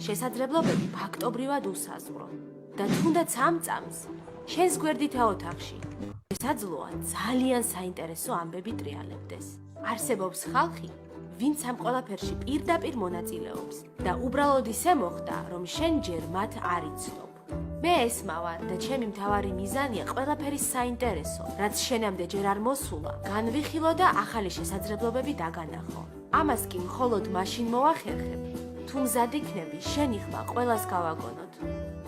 შესაძლებლობები ფაქტობრივად უსაზღვრო და თუნდაც ამ წამს შენს გვერდითა ოთახში შესაძლოა ძალიან საინტერესო ამბები ტრიალებდეს. არსებობს ხალხი, ვინც ამ ყველაფერში პირდაპირ მონაწილეობს და უბრალოდ ისე მოხდა, რომ შენ ჯერ მათ არ იცნობ. მე ესმავარ და ჩემი მთავარი მიზანია ყველაფერი საინტერესო, რაც შენამდე ჯერ არ მოსულა, განვიხილო და ახალი შესაძლებლობები დაგანახო. ამას კი მხოლოდ მაშინ მოვახერხებ, თუ მზად იქნები შენი ხმა ყველას გავაგონოთ.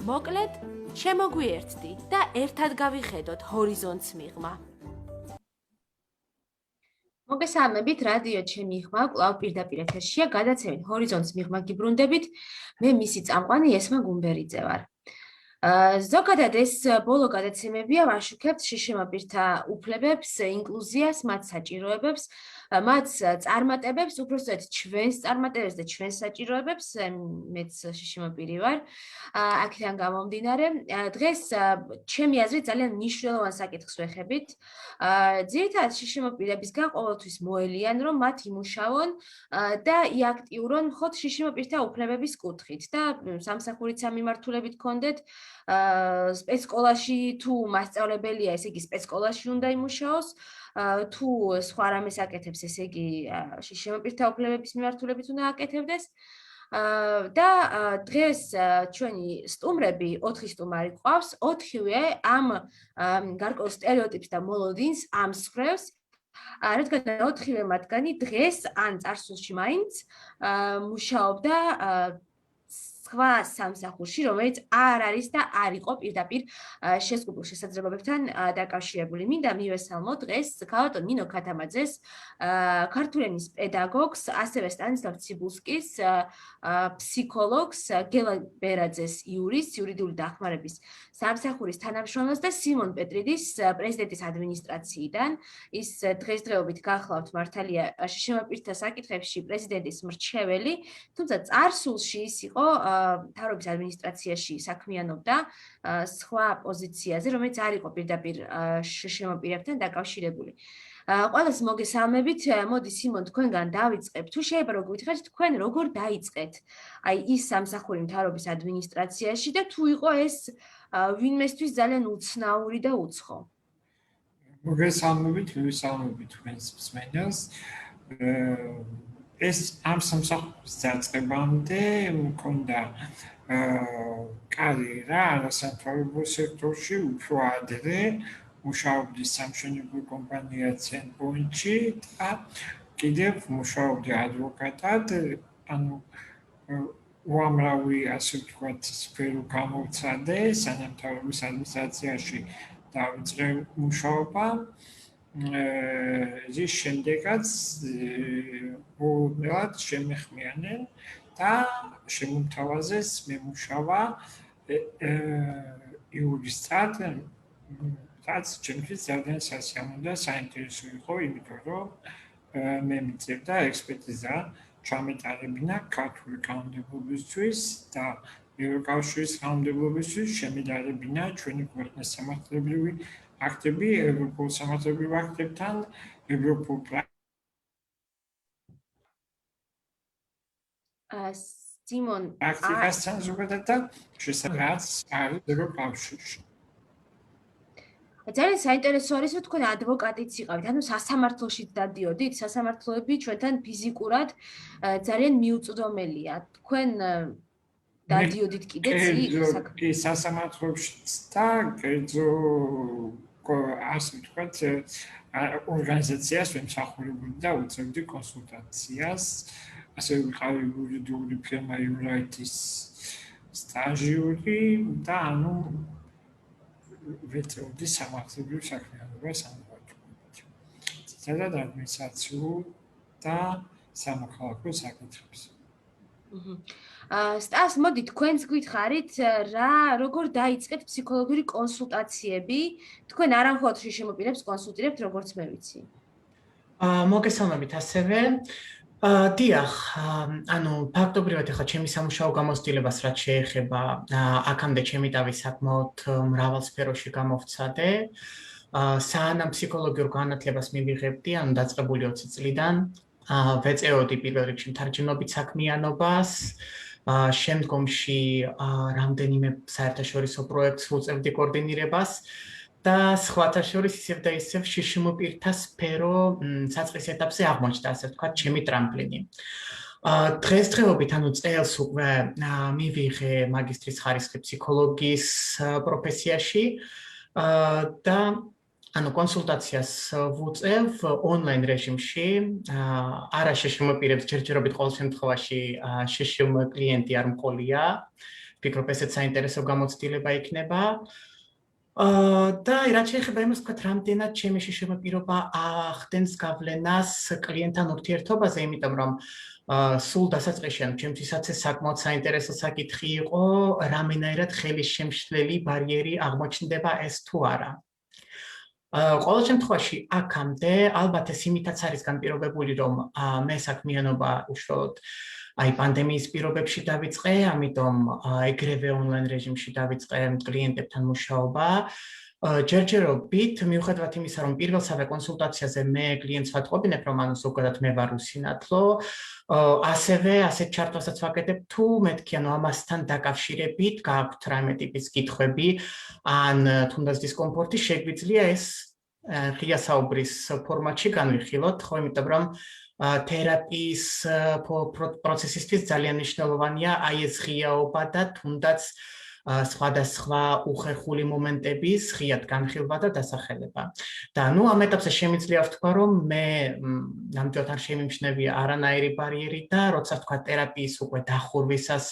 მოკლედ, შემოგვიერთდი და ერთად გავიხედოთ ჰორიზონტს მიღმა. მოგესალმებით, რადიო ჩემი ხმა კვლავ პირდაპირ ეთერშია, გადაცემით ჰორიზონტს მიღმა გიბრუნდებით. მე მისი წამყვანი ესმა გუმბერიძე ვარ. ზოგადად ეს ბოლო გადაცემებია ვაშუქებთ შიშიმაპირთა უფლებებს, ინკლუზიას, მათ საჭიროებებს, მათ წარმატებებს, უბრალოდ ჩვენს წარმატებებს და ჩვენს საჭიროებებს, მეც შიშიმაპირი ვარ. აქედან გამომდინარე, დღეს ჩემი აზრით ძალიან მნიშვნელოვან საკითხს ვეხებით. ძირითადად შიშიმაპირებისგან ყოველთვის მოელიან, რომ მათ იმუშაონ და იაქტიურონ მხოლოდ შიშიმაპირთა უფლებების კუთხით და სამსახურით სამიმართულებით გქონდეთ სპეცსკოლაში თუ მასწავლებელია, ესე იგი სპეცსკოლაში უნდა იმუშაოს, თუ სხვა რამეს აკეთებს, ესე იგი შიშიმაპირთა უფლებების მიმართულებით უნდა აკეთებდეს. და დღეს ჩვენი სტუმრები 4 სტუმარი გვყავს, 4-ვე ამ გარკვეულ სტერეოტიპს და მოლოდინს ამსხვრევს. რადგან 4-ვე მათგანი დღეს ან წარსულში მაინც მუშაობდა სხვა სამსახურში, რომელიც არ არის და არ იყო პირდაპირ შეზღუდულ შესაძლებლობებთან დაკავშირებული. მინდა მივესალმო დღეს ქალბატონ ნინო ქათამაძეს, ქართული ენის პედაგოგს, ასევე სტანისლავ ციბულსკის, ფსიქოლოგს, გელა ბერაძეს იურისტს, იურიდიული დახმარების სამსახურის თანამშრომელს და სიმონ პეტრიდის პრეზიდენტის ადმინისტრაციიდან. ის დღესდღეობით გახლავთ მართალია შიშიმაპირთა საკითხებში პრეზიდენტის მრჩეველი, თუმცა წარსულში ის იყო მთავრობის ადმინისტრაციაში საქმიანობდა სხვა პოზიციაზე, რომელიც არ იყო პირდაპირ შიშიმაპირებთან დაკავშირებული. ყველას მოგესალმებით. მოდი სიმონ, თქვენგან დავიწყებ. თუ შეიძლება რომ გითხრათ, თქვენ როგორ დაიწყეთ აი ის სამსახური მთავრობის ადმინისტრაციაში და თუ იყო ეს ვინმესთვის ძალიან უცნაური და უცხო? მოგესალმებით, მივესალმებით თქვენს მსმენელს. ეს ამ სამსახურის დაწყებამდე მქონდა კარიერა არასამთავრობო სექტორში, უფრო ადრე მუშაობდი სამშენებლო კომპანია CentPoint-ში და კიდევ მუშაობდი ადვოკატად, ანუ უამრავი, ასე ვთქვათ, სფერო გამოვცადე სანამთავრობის ადმინისტრაციაში დავიწყე მუშაობა. ის შემდეგაც უბრალოდ შემეხმიანენ და შემომთავაზეს მემუშავა იურისტად, რაც ჩემთვის ძალიან სასიამოვნო და საინტერესო იყო, იმიტომ რომ მე მიწევდა ექსპერტიზა ჩამეტარებინა ქართული კანონმდებლობისთვის და ევროკავშირის კანონმდებლობისთვის შემედარებინა ჩვენი ქვეყნის სამართლებრივი აქტები ევროპულ სამართლებრივ აქტებთან, ევროპულ სიმონ, პრაქტიკასთან ზოგადად და შესაძლოა არის ევროკავშირში. ძალიან საინტერესო არის, რომ თქვენ ადვოკატიც იყავით, ანუ სასამართლოშიც დადიოდით, სასამართლოები ჩვენთან ფიზიკურად ძალიან მიუწვდომელია. თქვენ დადიოდით კიდეც ის სასამართლოშიც და კერძო ასე ვთქვათ, ორგანიზაციას ვემსახურებოდი და უწევდი კონსულტაციას. ასევე ვიყავი იურიდიული ფირმა იურაიტის სტაჟიორი და ანუ ვეწეოდი სამართლებრივ საქმიანობას ამგვარად. ძირითადად ადმინისტრაციულ და სამოქალაქო საკითხებს. სტას, მოდი თქვენც გითხარით, როგორ დაიწყეთ ფსიქოლოგიური კონსულტაციები? თქვენ არა მხოლოდ შიშიმაპირებს კონსულტირებთ, როგორც მე ვიცი. მოგესალმებით ასევე. დიახ, ანუ ფაქტობრივად ახლა ჩემი სამუშაო გამოცდილებას რაც შეეხება, აქამდე ჩემი თავი საკმაოდ მრავალ სფეროში გამოვცადე. სანამ ფსიქოლოგიურ განათლებას მივიღებდი, ანუ დაწყებული 20 წლიდან, ვეწეოდი პირველ რიგში მთარგმნობით საქმიანობას შემდგომში რამდენიმე საერთაშორისო პროექტს ვუწევდი კოორდინირებას და სხვათა შორის ისევ და ისევ შშმ პირთა სფერო საწყის ეტაპზე აღმოჩნდა, ასე ვთქვათ, ჩემი ტრამპლინი. დღესდღეობით, ანუ წელს უკვე მივიღე მაგისტრის ხარისხი ფსიქოლოგიის პროფესიაში და ანუ კონსულტაციას ვუწევ ონლაინ რეჟიმში, არა შშმ პირებს, ჯერჯერობით ყოველ შემთხვევაში შშმ კლიენტი არ მყოლია, ვფიქრობ ესეც საინტერესო გამოცდილება იქნება. და რაც შეეხება იმას, ვთქვათ, რამდენად ჩემი შშმ პირობა ახდენს გავლენას კლიენტთან ურთიერთობაზე, იმიტომ რომ სულ დასაწყისში, ანუ ჩემთვისაც ეს საკმაოდ საინტერესო საკითხი იყო, რამენაირად ხელისშემშლელი ბარიერი აღმოჩნდება ეს თუ არა. ყოველ შემთხვევაში აქამდე ალბათ ეს იმითაც არის განპირობებული, რომ მე საქმიანობა უშუალოდ პანდემიის პირობებში დავიწყე, ამიტომ ეგრევე ონლაინ რეჟიმში დავიწყე კლიენტებთან მუშაობა. ჯერჯერობით, მიუხედავად იმისა, რომ პირველსავე კონსულტაციაზე მე კლიენტს ვატყობინებ, რომ ანუ ზოგადად მე ვარ უსინათლო, ასევე ასეთ ჩართვასაც ვაკეთებ, თუ მეთქი, ანუ ამასთან დაკავშირებით გააქვთ რაიმე ტიპის კითხვები, ან თუნდაც დისკომფორტი, შეგვიძლია ეს ღია საუბრის ფორმატში განვიხილოთ, ხო, იმიტომ რომ თერაპიის პროცესისთვის ძალიან მნიშვნელოვანია აი ეს ღიაობა და თუნდაც სხვადასხვა უხერხული მომენტების ღიად განხილვა და დასახელება. და ნუ ამ ეტაპზე შემიძლია ვთქვა, რომ მე ნამდვილად არ შემიმჩნევია არანაირი ბარიერი და როცა ვთქვა თერაპიის უკვე დახურვისას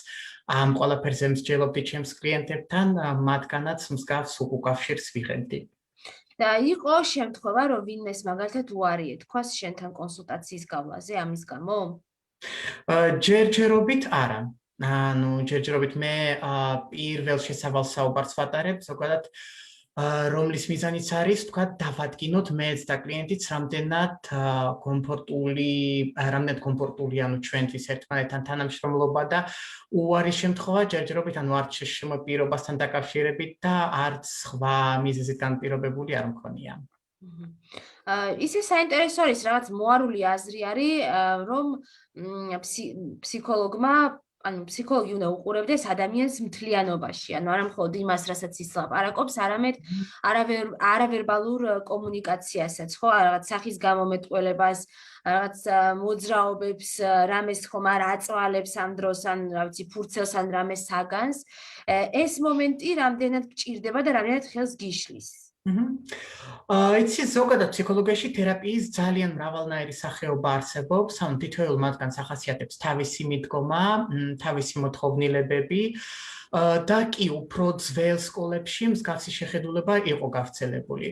ამ ყველაფერზე მსჯელობდი ჩემს კლიენტებთან, მათგანაც მსგავს უკავშირს ვიღებდი. და იყო შემთხვევა, რომ ვინმეს მაგალითად უარი ეთქვას შენთან კონსულტაციის გავლაზე ამის გამო? ჯერჯერობით არა. ანუ ჯერჯერობით მე პირველ შესავალ საუბარს ვატარებ, ზოგადად რომლის მიზანიც არის, ვთქვათ, დავადგინოთ მეც და კლიენტიც რამდენად კომფორტული, ანუ ჩვენთვის ერთმანეთთან თანამშრომლობა და უარის შემთხვევა ჯერჯერობით, ანუ არც შშმ პირობასთან დაკავშირებით და არც სხვა მიზეზით განპირობებული არ მქონია. ისე საინტერესო არის, რაღაც მოარული აზრი არის, რომ ფსიქოლოგმა ანუ ფსიქოლოგი უნდა უყურებდეს ადამიანს მთლიანობაში, ანუ არა მხოლოდ იმას, რასაც ის ლაპარაკობს, არამედ არავერბალურ კომუნიკაციასაც, ხო, რაღაც სახის გამომეტყველებას, რაღაც მოძრაობებს, რამეს ხომ არ აწვალებს ამ დროს, ან რა ვიცი, ფურცელს ან რამეს საგანს. ეს მომენტი რამდენად გჭირდება და რამდენად ხელს გიშლის? იცი, ზოგადად ფსიქოლოგიაში თერაპიის ძალიან მრავალნაირი სახეობა არსებობს, ანუ თითოეულ მათგანს ახასიათებს თავისი მიდგომა, თავისი მოთხოვნილებები და კი უფრო ძველ სკოლებში მსგავსი შეხედულება იყო გავრცელებული.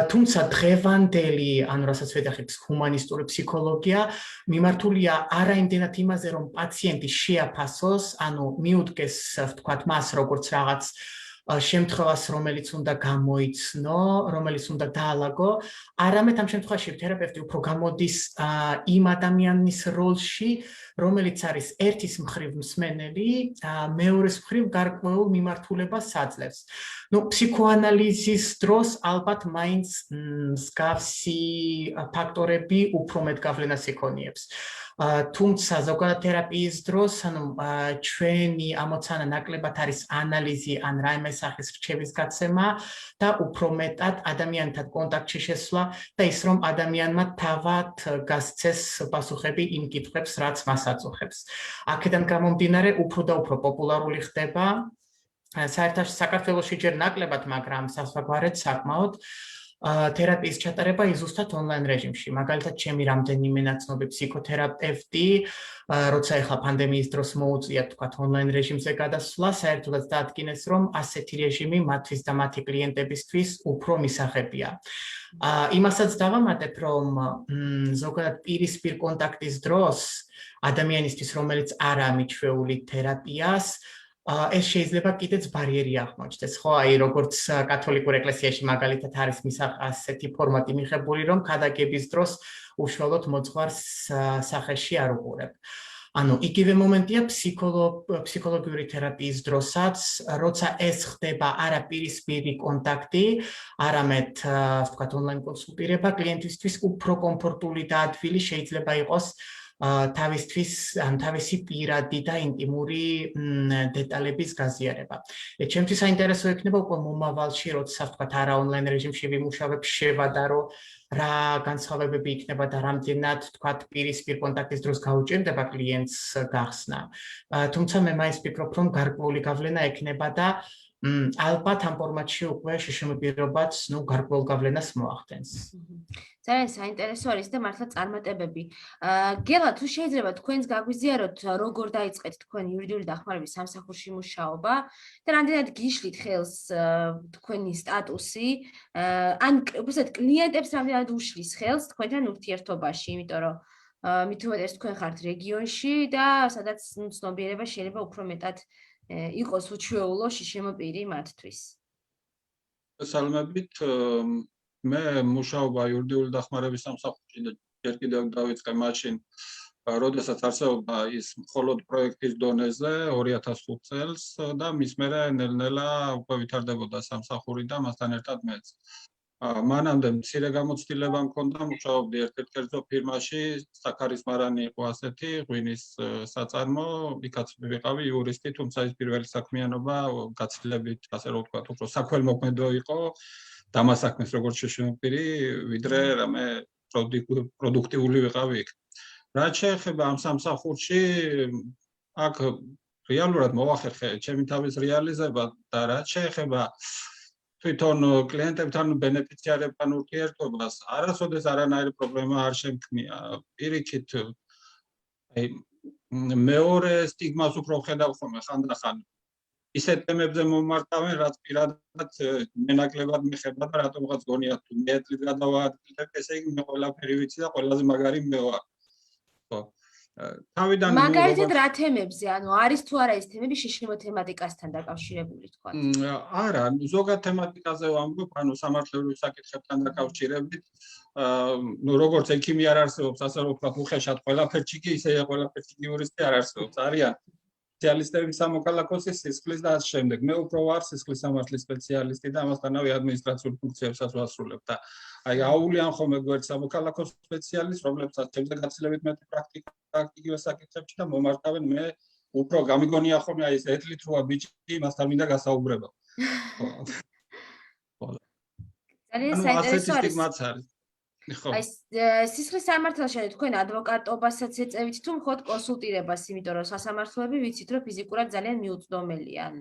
თუმცა დღევანდელი, ანუ რასაც ვეძახით ჰუმანისტური ფსიქოლოგია, მიმართულია არა იმდენად იმაზე, რომ პაციენტი შეაფასოს, ანუ მიუდგეს, ვთქვათ, მას როგორც რაღაც შემთხვევას, რომელიც უნდა გამოიცნო, რომელიც უნდა დაალაგო, არამედ ამ შემთხვევაში თერაპევტი უფრო გამოდის იმ ადამიანის როლში, რომელიც არის ერთის მხრივ მსმენელი, მეორეს მხრივ გარკვეულ მიმართულებას აძლევს. ნუ ფსიქოანალიზის დროს ალბათ მაინც მსგავსი ფაქტორები უფრო მეტ გავლენას იქონიებს. თუმცა ზოგადად თერაპიის დროს, ანუ ჩვენი ამოცანა ნაკლებად არის ანალიზი ან რაიმე სახის რჩევის გაცემა და უფრო მეტად ადამიანთან კონტაქტში შესვლა და ის რომ ადამიანმა თავად გასცეს პასუხები იმ კითხვებს, რაც მას აწუხებს. აქედან გამომდინარე, უფრო და უფრო პოპულარული ხდება საერთაშორისო საქართველოში ჯერ ნაკლებად, მაგრამ საზღვარგარეთ საკმაოდ თერაპიის ჩატარება ზუსტად ონლაინ რეჟიმში. მაგალითად, ჩემი რამდენიმე ნაცნობი ფსიქოთერაპევტი, როცა ეხლა პანდემიის დროს მოუწიათ, თქვათ, ონლაინ რეჟიმზე გადასვლა, საერთოდაც დაადგინეს, რომ ასეთი რეჟიმი მათთვის და მათი კლიენტებისთვის უფრო მისაღებია. იმასაც დავამატებ, რომ ზოგადად პირისპირ კონტაქტის დროს ადამიანისთვის, რომელიც არ ამიჩვეული თერაპიას, ეს შეიძლება კიდეც ბარიერი აღმოჩნდეს, ხო? აი, როგორც კათოლიკურ ეკლესიაში მაგალითად არის ასეთი ფორმატი მიღებული, რომ ქადაგების დროს უშუალოდ მოძღვარს სახეში არ უყურებ. ანუ იგივე მომენტია ფსიქოლოგიური თერაპიის დროსაც, როცა ეს ხდება არა პირისპირი კონტაქტი, არამედ, ვთქვათ, ონლაინ კონსულტირება, კლიენტისთვის უფრო კომფორტული და ადვილი შეიძლება იყოს თავისი პირადი და ინტიმური დეტალების გაზიარება. ჩემთვის საინტერესო იქნება უკვე მომავალში, როდესაც ვთქვათ, არა ონლაინ რეჟიმში ვიმუშავებ, შევადარო რა განსხვავებები იქნება და რამდენად ვთქვათ, პირისპირ კონტაქტის დროს გაუჭირდება კლიენტს გახსნა. თუმცა მე მაინც ვფიქრობ, რომ გარკვეული გავლენა ექნება და ალბათ ამ ფორმატში უკვე შშმ პირობაც, გარკვეულ გავლენას მოახდენს. ძალიან საინტერესო არის და მართლა წარმატებები. გელა, თუ შეიძლება თქვენს გაგვიზიაროთ, როგორ დაიწყეთ თქვენ იურიდიული დახმარების სამსახურში მუშაობა და რამდენად გიშლით ხელს თქვენი სტატუსი, ან უბრალოდ კლიენტებს რამდენად უშლის ხელს თქვენთან ურთიერთობაში, იმიტომ რომ მით უმეტეს თქვენ ხართ რეგიონში და სადაც ცნობიერება შეიძლება უფრო მეტად იყოს უჩვეულო შშმ პირი მათთვის. სალამებით, მე მუშაობა იურიდიული დახმარების სამსახურში და ჯერ კიდევ დავიწყე მაშინ, როდესაც არსებობდა ის მხოლოდ პროექტის დონეზე 2005 წელს და მის მერე ნელ-ნელა უკვე ვითარდებოდა სამსახური და მასთან ერთად მეც. მანამდე მცირე გამოცდილება მქონდა, მუშაობდი ერთ-ერთ კერძო ფირმაში, საქარის მარანი იყო ასეთი, ღვინის საწარმო, იქაც ვიყავი იურისტი, თუმცა ის პირველი საქმიანობა გაცილებით, ასე რომ ვთქვათ, უფრო საქველმოქმედო იყო, დამასაქმეს როგორც შშმ პირი, ვიდრე რამე პროდუქტიული ვიყავი იქ. რაც შეეხება ამ სამსახურში, აქ რეალურად მოვახერხე ჩემი თავის რეალიზება და რაც შეეხება თვითონ კლიენტებთან ბენეფიციარებთან ურთიერთობას, არასოდეს არანაირი პრობლემა არ შემქმნია. პირიქით, მეორე სტიგმას უფრო ხედავ ხოლმე ხანდახან. ისეთ თემებზე მომმარტავენ, რაც პირადად მენაკლებად მეხება და რატომღაც გონიათ თუ მე წლით გადავაადგილებ, ესე იგი მე ყველაფერი ვიცი და ყველაზე მაგარი მე ვარ. ხო. თავიდან მაგალითად რა თემებზე, ანუ არის თუ არა ეს თემები შშმ თემატიკასთან დაკავშირებული თქვა? არა, ზოგად თემატიკაზე ვამბობ, ანუ სამართლებრივ საკითხებთან დაკავშირებით, როგორც ექიმი არ არსებობს, ასე რომ ვთქვათ, უხეშად ყველაფერში კი ისე ყველაფერში იურისტი არ არსებობს, არიან სპეციალისტები სამოქალაქოსის სისხლის და ამ შემდეგ. მე უფრო ვარ სისხლის სამართლის სპეციალისტი და ამასთანავე ადმინისტრაციულ ფუნქციებსაც ვასრულებ და აუვლიან ხოლმე გვერდ სამოქალაქო სპეციალისტს, რომლებსაც ჩემზე გაცილებით მეტი პრაქტიკა აქვს იგივე საკითხებში და მომარტავენ მე უფრო გამიგონია ხოლმე აი ეს ეთლითროა ბიჭი, მასთან მინდა გასაუბრება. ძალიან საინტერესო არის. აი სისხლის სამართალში თქვენ ადვოკატობასაც ეწევით თუ მხოლოდ კონსულტირებას, იმიტომ რომ სასამართლოები ვიცით რომ ფიზიკურად ძალიან მიუწვდომელიან.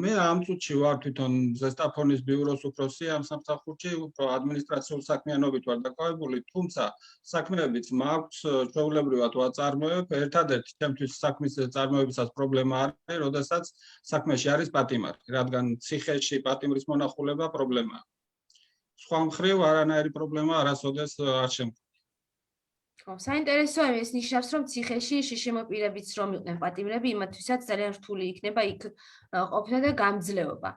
მე ამ წუთში ვარ თვითონ ზესტაფონის ბიუროს უფროსი ამ სამსახურში, უფრო ადმინისტრაციულ საქმიანობით ვარ დაკავებული, თუმცა საქმეებიც მაქვს ჩვეულებრივად ვაწარმოებ, ერთადერთი ჩემთვის საქმის წარმოებისას პრობლემა არის, როდესაც საქმეში არის პატიმარი, რადგან ციხეში პატიმრის მონახულება პრობლემაა. სხვა მხრივ არანაირი პრობლემა არასოდეს არ შემდგა. ხო, საინტერესოა ეს ნიშნავს, რომ ციხეში შშმ პირებიც რომ იყვნენ პატიმრები, იმათვისაც ძალიან რთული იქნება იქ ყოფნა და გამძლეობა.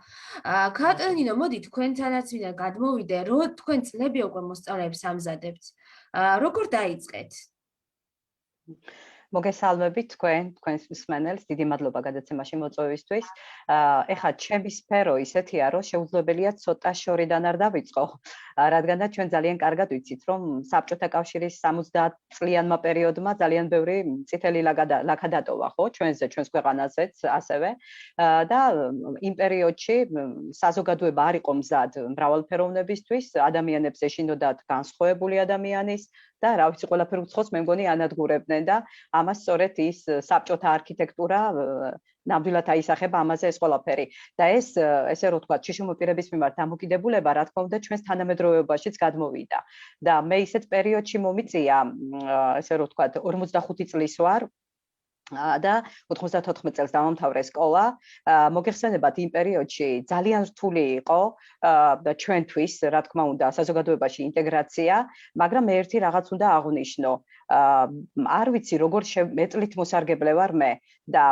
ქატრინინო, მოდი თქვენთანაც მინდა გადმოვიდე, რომ თქვენ წლები უკვე მოსწავლეებს ამზადებთ. როგორ დაიწყეთ? მოგესალმებით თქვენს მსმენელს, დიდი მადლობა გადაცემაში მოწვევისთვის. ეხლა ჩემი სფერო ისეთია, რომ შეუძლებელია ცოტა შორიდან არ დავიწყო, რადგანაც ჩვენ ძალიან კარგად ვიცით, რომ საბჭოთა კავშირის 70 წლიანმა პერიოდმა ძალიან ბევრი წითელი ლაქა დატოვა, ხო, ჩვენს ქვეყანაზეც ასევე. და იმ პერიოდში საზოგადოება არ იყო მზად მრავალფეროვნებისთვის, ადამიანებს ეშინოდათ განსხვავებული ადამიანის და რა ვიცი, ყველაფერ უცხოს მე მგონი ანადგურებდნენ და ამას სწორედ ის საბჭოთა არქიტექტურა ნამდვილად აისახება ამაზე ეს ყველაფერი. და ეს ესე რომ ვთქვათ, შშმ პირების მიმართ დამოკიდებულება, რა თქმა უნდა, ჩვენს თანამედროვეობაშიც გადმოვიდა. და მე ისეთ პერიოდში მომიწია, ესე რომ ვთქვათ, 45 წლის ვარ. და 94 წელს დავამთავრე სკოლა. მოგეხსენებათ, იმ პერიოდში ძალიან რთული იყო ჩვენთვის, რა თქმა უნდა, საზოგადოებაში ინტეგრაცია, მაგრამ მე ერთი რაღაც უნდა აღვნიშნო. არ ვიცი, როგორ მეწლით მოსარგებლე ვარ მე და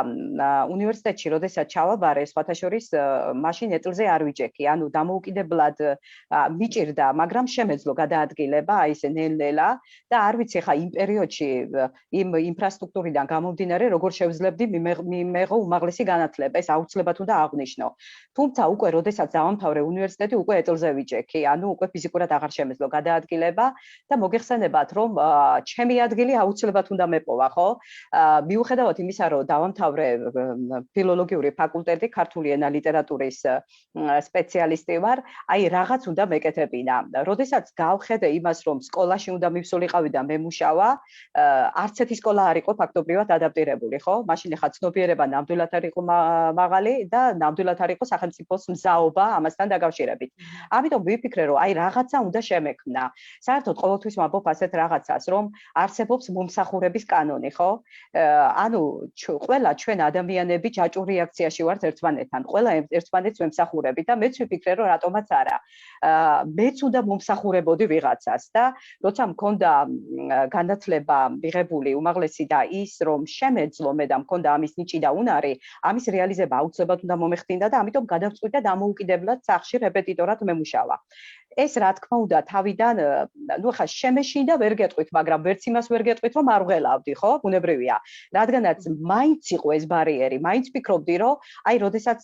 უნივერსიტეტში, როდესაც ჩავაბარე, სხვათა შორის, მაშინ ეტლზე არ ვიჭექი, ანუ დამოუკიდებლად მიჭირდა, მაგრამ შემეძლო გადაადგილება, აი ესე ნელ-ნელა და არ ვიცი, ხა იმ პერიოდში იმ ინფრასტრუქტურიდან გამომდინარე მერე როგორ შევძლებდი მიმეღო უმაღლესი განათლება, ეს აუცილებლად უნდა აღვნიშნო. თუმცა უკვე როდესაც დავამთავრე უნივერსიტეტი, უკვე ეტლზე ვიჯექი, ანუ უკვე ფიზიკურად აღარ შემეძლო გადაადგილება და მოგეხსენებათ, რომ ჩემი ადგილი აუცილებლად უნდა მეპოვა, ხო? მიუხედავად იმისა, რომ დავამთავრე ფილოლოგიური ფაკულტეტი, ქართული ენა ლიტერატურის სპეციალისტი ვარ, აი რაღაც უნდა მეკეთებინა. როდესაც გავხედე იმას, რომ სკოლაში უნდა მივსულიყავი და მემუშავა, არც ერთი სკოლა არ იყო ფაქტობრივად ადაპტირებული, ხო? მაშინ ახლა ცნობიერება ნამდვილად არ იყო მაღალი და ნამდვილად არ იყო სახელმწიფოს მზაობა ამასთან დაკავშირებით. ამიტომ ვიფიქრე, რომ აი რაღაცა უნდა შემექმნა. საერთოდ ყოველთვის ვამბობ ასეთ რაღაცას, რომ არსებობს მომსახურების კანონი, ხო? ანუ ყველა ჩვენ ადამიანები ჯაჭვურ რეაქციაში ვართ ერთმანეთთან. ყველა ერთმანეთს ვემსახურებით და მეც ვიფიქრე, რომ რატომაც არა. მეც უნდა მომსახურებოდი ვიღაცას და როცა მქონდა განათლება მიღებული უმაღლესი და ის რომ შემეძლო მე და მქონდა ამის ნიჭი და უნარი, ამის რეალიზება აუცილებლად უნდა მომეხდინა და ამიტომ გადავწყვიტე და დამოუკიდებლად სახლში რეპეტიტორად მემუშავა. ეს რა თქმა უნდა თავიდან ნუ ხა შემეშინდა ვერ გეტყვით, მაგრამ ვერც იმას ვერ გეტყვით, რომ არ ვღელავდი, ხო? ბუნებრივია. რადგანაც მაინც იყო ეს ბარიერი, მაინც ფიქრობდი, რომ აი, როდესაც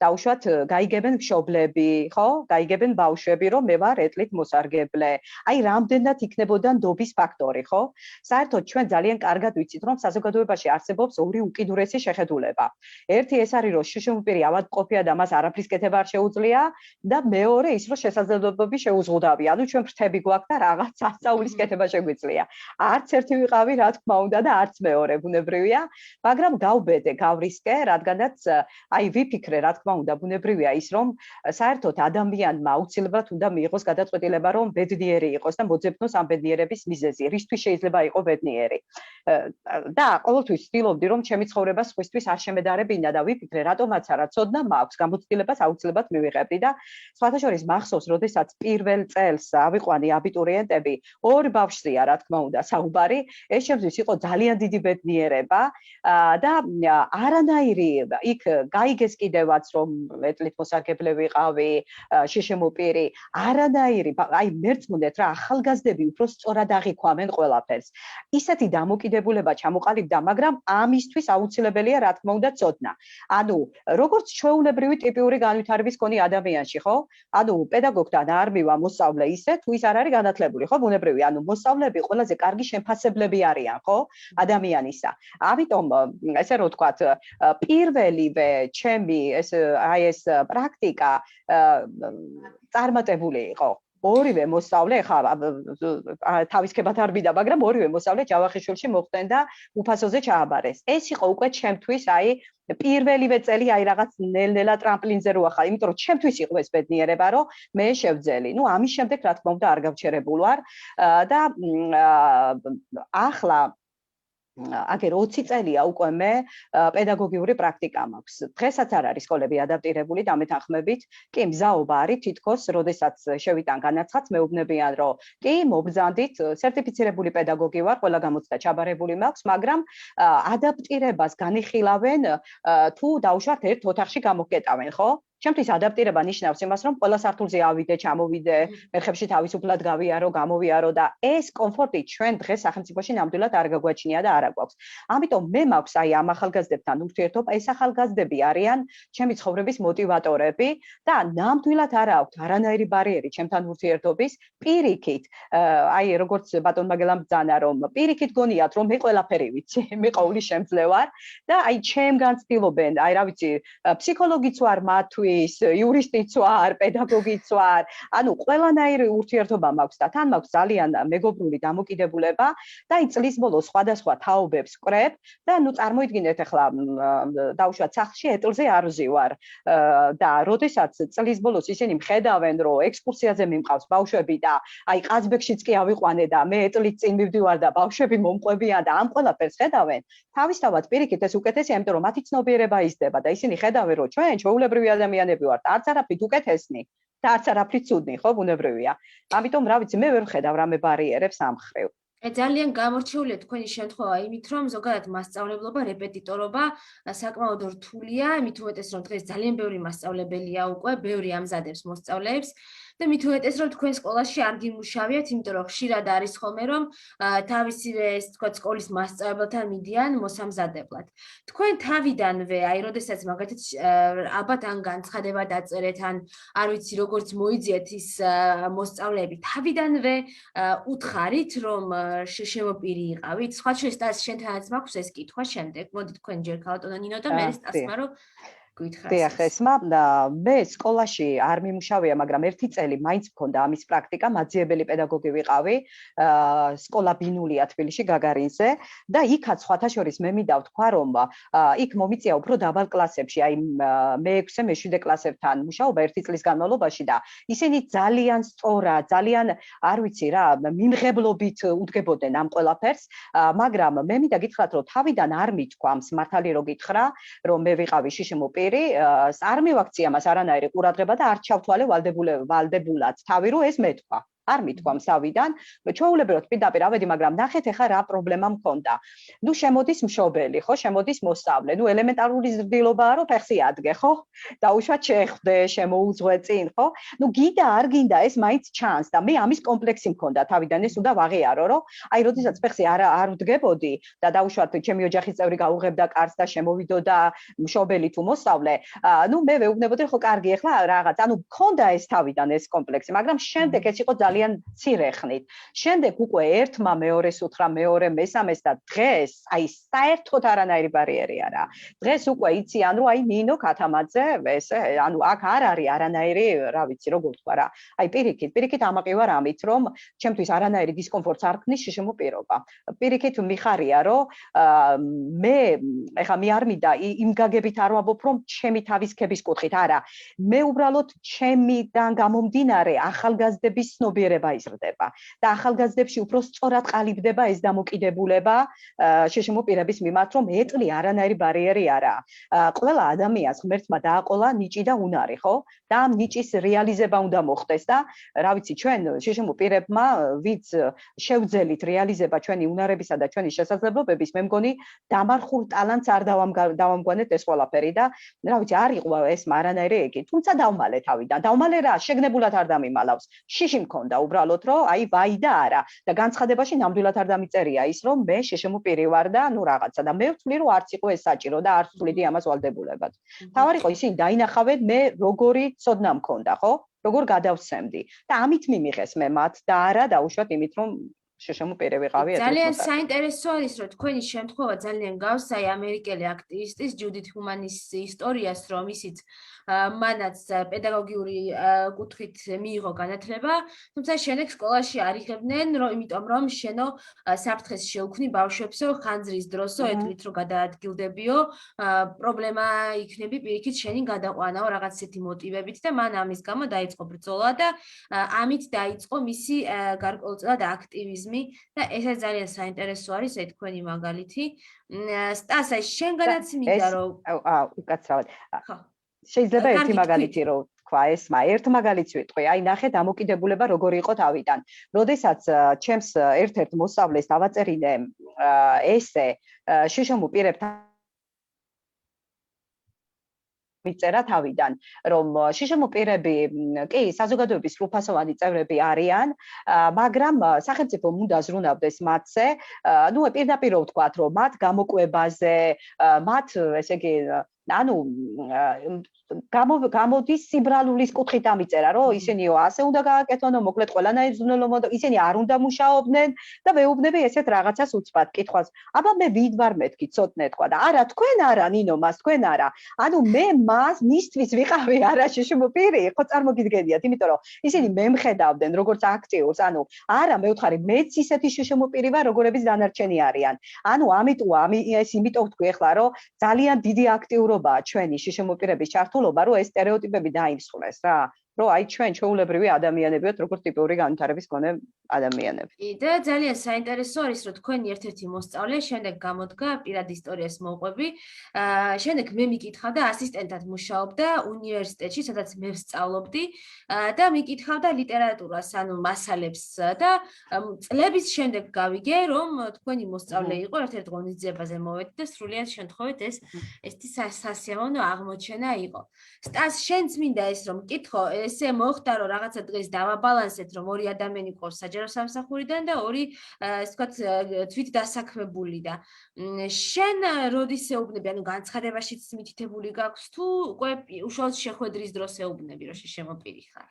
დაუშვათ გაიგებენ მშობლები, ხო? გაიგებენ ბავშვები, რომ მე ვარ ეტლით მოსარგებლე. აი, რამდენად იქნებოდა ნდობის ფაქტორი, ხო? საერთოდ ჩვენ ძალიან კარგად ვიცით, რომ საზოგადოებაში არსებობს ორი უკიდურესი შეხედულება. ერთი ეს არის, რომ შიშუმპირი ავადმყოფია და მას არაფრის კეთება არ შეუძლია და მეორე ის, რომ შესაძლებლობები შეუზღუდავი. ანუ ჩვენ ფრთები გვაქვს და რაღაც სასწაულის კეთება შეგვიძლია. არც ერთი ვიყავი, რა თქმა უნდა და არც მეორე, ბუნებრივია, მაგრამ გავბედე, გავრისკე, რადგანაც აი ვიფიქრე, რა თქმა უნდა, ბუნებრივია ის, რომ საერთოდ ადამიანმა აუცილებლად უნდა მიიღოს გადაწყვეტილება, რომ ბედნიერი იყოს და მოძებნოს ამ ბედნიერების მიზეზი. რისთვის შეიძლება იყოს ბედნიერი? და ყოველთვის ვცდილობდი, რომ ჩემი ცხოვრება სხვისთვის არ შემედარებინა და ვიფიქრე, რატომაც არა, ცოდნა მაქვს, გამოცდილებას აუცილებლად მივიღებდი და სხვათა შორის მახსოვს, როდესაც პირველ წელს ავიყვანი აბიტურიენტები, ორ ბავშვია, რა თქმა უნდა, საუბარი, ეს შემთხვევით იყო ძალიან დიდი ბედნიერება და არანაირი იქ გაიგეს კიდევაც, რომ ეტლით მოსარგებლე ვიყავი, შიშიმუპირი, არანაირი, აი მერწმუნდეთ რა, ახალგაზრდები უფრო სწორად აღიქვამენ ყველაფერს. ისეთი დამოკიდებულება ჩამოყალიბდა, მაგრამ ამისთვის აუცილებელია, რა თქმა უნდა, ცოდნა. ანუ როგორც ჩვეულებრივი ტიპიური განვითარების მქონე ადამიანში, ხო? ანუ პედაგოგთან არ მივა მოსწავლე ისე, თუ ის არ არის განათლებული, ხო, ბუნებრივია, ანუ მოსწავლეები ყველაზე კარგი შემფასებლები არიან, ხო, ადამიანისა. ამიტომ ესე რომ ვთქვათ, პირველივე ჩემი ეს პრაქტიკა წარმატებული იყო. ორივე მოსწავლე, ხა თავისკებად არ მიდა, მაგრამ ორივე მოსწავლე ჯავახიშვილში მოხვდნენ და უფასოზე ჩააბარეს. ეს იყო უკვე ჩემთვის, აი პირველივე წელი აი რაღაც ნელ-ნელა ტრამპლინზე რო ახლა, იმიტომ რომ ჩემთვის იყო ეს ბედნიერება, რომ მე შევძელი. ნუ ამის შემდეგ რა თქმა უნდა არ გავჩერებულ ვარ და ახლა აგერ 20 წელია უკვე მე პედაგოგიური პრაქტიკა მაქვს. დღესაც არ არის სკოლები ადაპტირებული და მეთანხმებით, კი მზაობა არის თითქოს, როდესაც შევიტან განაცხადს, მეუბნებიან, რომ კი, მობრძანდით, სერტიფიცირებული პედაგოგი ვარ, ყველა გამოცდა ჩაბარებული მაქვს, მაგრამ ადაპტირებას განიხილავენ თუ დაუშვათ ერთ ოთახში გამოგკეტავენ, ხო? ჩემთვის ადაპტირება ნიშნავს იმას, რომ ყველა სართულზე ავიდე, ჩამოვიდე, მერხებში თავისუფლად გავიარო, გამოვიარო და ეს კომფორტი ჩვენ დღეს სახელმწიფოში ნამდვილად არ გაგვაჩნია და არ აგვაქვს. ამიტომ მე მაქვს აი ამ ახალგაზრდებთან ურთიერთობა, ეს ახალგაზრდები არიან ჩემი ცხოვრების მოტივატორები და ნამდვილად არ აქვთ არანაირი ბარიერი ჩემთან ურთიერთობის, პირიქით, აი როგორც ბატონმა გელამ ბრძანა, რომ პირიქით გონიათ, რომ მე ყველაფერი ვიცი, მე ყოველი შემძლე ვარ და აი ჩემგან ცდილობენ, აი რა ვიცი, ფსიქოლოგიც ვარ მათთვის, იურისტიც ვარ, პედაგოგიც ვარ, ანუ ყველანაირი ურთიერთობა მაქვს და თან მაქვს ძალიან მეგობრული დამოკიდებულება და აი წლის ბოლოს სხვადასხვა თაობებს ვკრებ და ნუ წარმოიდგინეთ ახლა დაუშვათ სახლში ეტლზე არ ვზივარ და როდესაც წლის ბოლოს ისინი მხედავენ, რომ ექსკურსიაზე მიმყავს ბავშვები და აი ყაზბეგშიც კი ავიყვანე და მე ეტლით წინ მივდივარ და ბავშვები მომყვებიან და ამ ყველაფერს ხედავენ, თავისთავად პირიქით ეს უკეთესია, იმიტომ რომ მათი ცნობიერება იზრდება და ისინი ხედავენ, რომ ჩვენ ჩვეულებრივი ადამიანები ვართ, არც არაფრით უკეთესნი და არც არაფრით ცუდნი, ხო, ბუნებრივია. ამიტომ რა ვიცი, მე ვერ ვხედავ რამე ბარიერებს ამ ხრივ. ძალიან გამორჩეულია თქვენი შემთხვევა იმით, რომ ზოგადად მასწავლებლობა, რეპეტიტორობა საკმაოდ რთულია, იმით უმეტეს, რომ დღეს ძალიან ბევრი მასწავლებელია უკვე, ბევრი ამზადებს მოსწავლეებს და მით უმეტეს რომ თქვენ სკოლაში არ გიმუშავიათ, იმიტომ რომ ხშირად არის ხოლმე რომ თავისივე ეს თქვა სკოლის მასწავლებელთან მიდიან მოსამზადებლად. თქვენ თავიდანვე, აი როდესაც მაგათაც ალბათ ან განცხადება დაწერეთ, ან არ ვიცი როგორც მოიძიეთ ის მოსწავლეები, თავიდანვე უთხარით რომ შემოპირი იყავით? სხვა შეტას შენთანაც მაქვს ეს კითხვა შემდეგ. მოდი თქვენ ჯერ ქალატონო ნინო და მე სტასმა რომ დიახ, ესმა მე სკოლაში არ მიმუშავია, მაგრამ ერთი წელი მაინც მქონდა ამის პრაქტიკა, მაძიებელი პედაგოგი ვიყავი, სკოლა ბინულია თბილისში გაგარინზე და იქაც სხვათა შორის მე მინდა ვთქვა, რომ იქ მომიწია უფრო დაბალ კლასებში, აი მე-6-ე, მე-7-ე კლასებთან მუშაობა ერთი წლის განმავლობაში და ისინი ძალიან სწორად, ძალიან არ ვიცი რა, მიმღებლობით უდგებოდნენ ამ ყველაფერს, მაგრამ მე მინდა გითხრათ, რომ თავიდან არ მithქვამს, მართალი რო გითხრა, რომ მე ვიყავი შიშიმოპირი არ მივაქცია მას არანაირი ყურადღება და არ ჩავთვალე ვალდებულად თავი რომ ეს მეთქვა არ მithქვამს თავიდან ჩვეულებრივად პირდაპირ ავედი მაგრამ ნახეთ ახლა რა პრობლემა მქონდა ნუ შემოდის მშობელი ხო შემოდის მოსწავლე ნუ ელემენტარული ზრდილობაა რომ ფეხი ადგე ხო დაუშვათ შეხვდე შემოუძღვე წინ ხო ნუ გინდა არ გინდა ეს მაინც ჩანს და მე ამის კომპლექსი მქონდა თავიდან ეს უნდა ვაღიარო რომ აი როდესაც ფეხი არ ვდგებოდი და დაუშვათ ჩემი ოჯახის წევრი გაუღებდა კარს და შემოვიდოდა მშობელი თუ მოსწავლე ნუ მე ვეუბნებოდი ხო კარგი ახლა რაღაც ანუ მქონდა ეს თავიდან ეს კომპლექსი მაგრამ შემდეგ ეს იყო ძალიან მცირე ხნით. შემდეგ უკვე ერთმა მეორეს უთხრა მეორე მესამეს და დღეს აი საერთოდ არანაირი ბარიერი არა. დღეს უკვე იცი ანუ აი ნინო ქათამაძე ესე ანუ აქ არ არის არანაირი რა ვიცი როგორ თქვა რა. აი პირიქით ამაყივა რამით რომ ჩემთვის არანაირი დისკომფორტს არ ქნის შიშიმო პირობა. პირიქით მიხარია რომ მე ეხა მე არ მინდა იმ გაგებით არ ვამბობ რომ ჩემი თავის ქების კუთხით არა. მე უბრალოდ ჩემიდან გამომდინარე ახალგაზრდების ცნობიერება იზრდება და ახალგაზრდებში უფრო სწორად ყალიბდება ეს დამოკიდებულება შიშიმო პირების მიმართ რომ ეტლი არანაირი ბარიერი არა. ყველა ადამიანს ღმერთმა დააყოლა ნიჭი და უნარი, ხო? და ამ ნიჭის რეალიზება უნდა მოხდეს და რა ვიცი ჩვენ შიშიმო პირებმა ვიც შევძელით რეალიზება ჩვენი უნარებისა და ჩვენი შესაძლებლობების მე მგონი დამარხულ ტალანტს არ დავამგვანეთ ეს ყველაფერი და რა ვიცი არ იყო ეს არანაირი ეკი თუმცა დავმალე თავიდან დავმალე რა შეგნებულად არ დამიმალავს შიში მქონდა უბრალოდ რომ აი ვაი და არა და განცხადებაში ნამდვილად არ დამიწერია ის რომ მე შიშიმო პირი ვარ და ნუ რაღაცა და მე ვთვლი რომ არც იყო ეს საჭირო და არც ვთვლიდი ამას ვალდებულებად თავარი იყო ისინი დაინახავენ მე როგორი ცოდნა მქონდა ხო როგორ გადავცემდი და ამით მიმიღეს მე მათ და არა დაუშვათ იმით რომ შიშიმო პირი ვიყავი ძალიან საინტერესო არის რომ თქვენი შემთხვევა ძალიან გავს აი ამერიკელი აქტივისტის ჯუდით ჰუმანის ისტორიას რომ ისიც მანაც პედაგოგიური კუთხით მიიღო განათლება თუმცა შემდეგ სკოლაში არ იღებდნენ რომ იმიტომ რომ შენო საფრთხეს შეუქმნი ბავშვებსო ხანძრის დროსო ეტლით რომ გადაადგილდებიო პრობლემა იქნები პირიქით შენი გადაყვანაო რაღაც ისეთი მოტივებით და მან ამის გამო დაიწყო ბრძოლა და ამით დაიწყო მისი გარკვეულწილად აქტივიზმი და ესაც ძალიან საინტერესო არის ეს თქვენი მაგალითი სტას აი შენგანაც მინდა რომ უკაცრავად შეიძლება ერთი მაგალითი რომ თქვა ესმა ერთ მაგალითს ვიტყვი აი ნახე დამოკიდებულება როგორი იყო თავიდან როდესაც ჩემს ერთ-ერთ მოსწავლეს დავაწერინე ესე შიშიმო პირებთან მიწერა თავიდან რომ შიშიმო პირები კი საზოგადოების სრულფასოვანი წევრები არიან მაგრამ სახელმწიფომ უნდა ზრუნავდეს მათზე ნუ პირდაპირ ვთქვათ რომ მათ გამოკვებაზე მათ ესე იგი ანუ გამოდის სიბრალულის კუთხით ამიწერა რომ ისინიო ასე უნდა გააკეთონ მოკლედ ყველანაირ ზნელობო ისინი არ უნდა მუშაობდნენ და ვეუბნები ესეთ რაღაცას უცბად კითხვას აბა მე ვიდ ვარ მეთქი ცოტნე თქვა და არა თქვენ არა ნინო მას თქვენ არა ანუ მე მას მისთვის ვიყავი არა შიშიმო პირი ხო წარმოგიდგენიათ იმიტომ რომ ისინი მე მხედავდნენ როგორც აქტიურს ანუ არა მე ვთხარი მეც ისეთი შიშიმო პირი ვარ როგორების დანარჩენი არიან ანუ ამიტომ ეს იმიტომ ვთქვი ახლა რომ ძალიან დიდი აქტიურობაა ჩვენი შიშიმო პირების ჩართულობა რომ ეს სტერეოტიპები დაიმსხვრეს რა რომ აი ჩვენ ჩვეულებრივი ადამიანები ვართ როგორც ტიპური განვითარების მქონე ადამიანები. და ძალიან საინტერესო არის რომ თქვენი ერთ-ერთი მოსწავლე შემდეგ გამოდგა პირად ისტორიას მოვყვები. შემდეგ მე მიკითხავდა ასისტენტად მუშაობდა უნივერსიტეტში, სადაც მე ვსწავლობდი და მიკითხავდა ლიტერატურას, ანუ მასალებს და წლების შემდეგ გავიგე რომ თქვენი მოსწავლე იყო ერთ-ერთ ღონისძიებაზე მოვედი და სრულიად შემთხვევით ეს სასიამოვნო აღმოჩენა იყო. სტას შენც მინდა ეს რომ მკითხო ესე მოხდა, რომ რაღაცა დღეს დავაბალანსეთ, რომ ორი ადამიანი ყავს საჯარო სამსახურიდან და ორი, ასე ვთქვათ, თვით დასაქმებული და შენ როდის ეუბნები, ანუ განცხადებაშიც მითითებული გაქვს თუ უკვე უშუალოდ შეხვედრის დროს ეუბნები, რომ შემოპირი ხარ?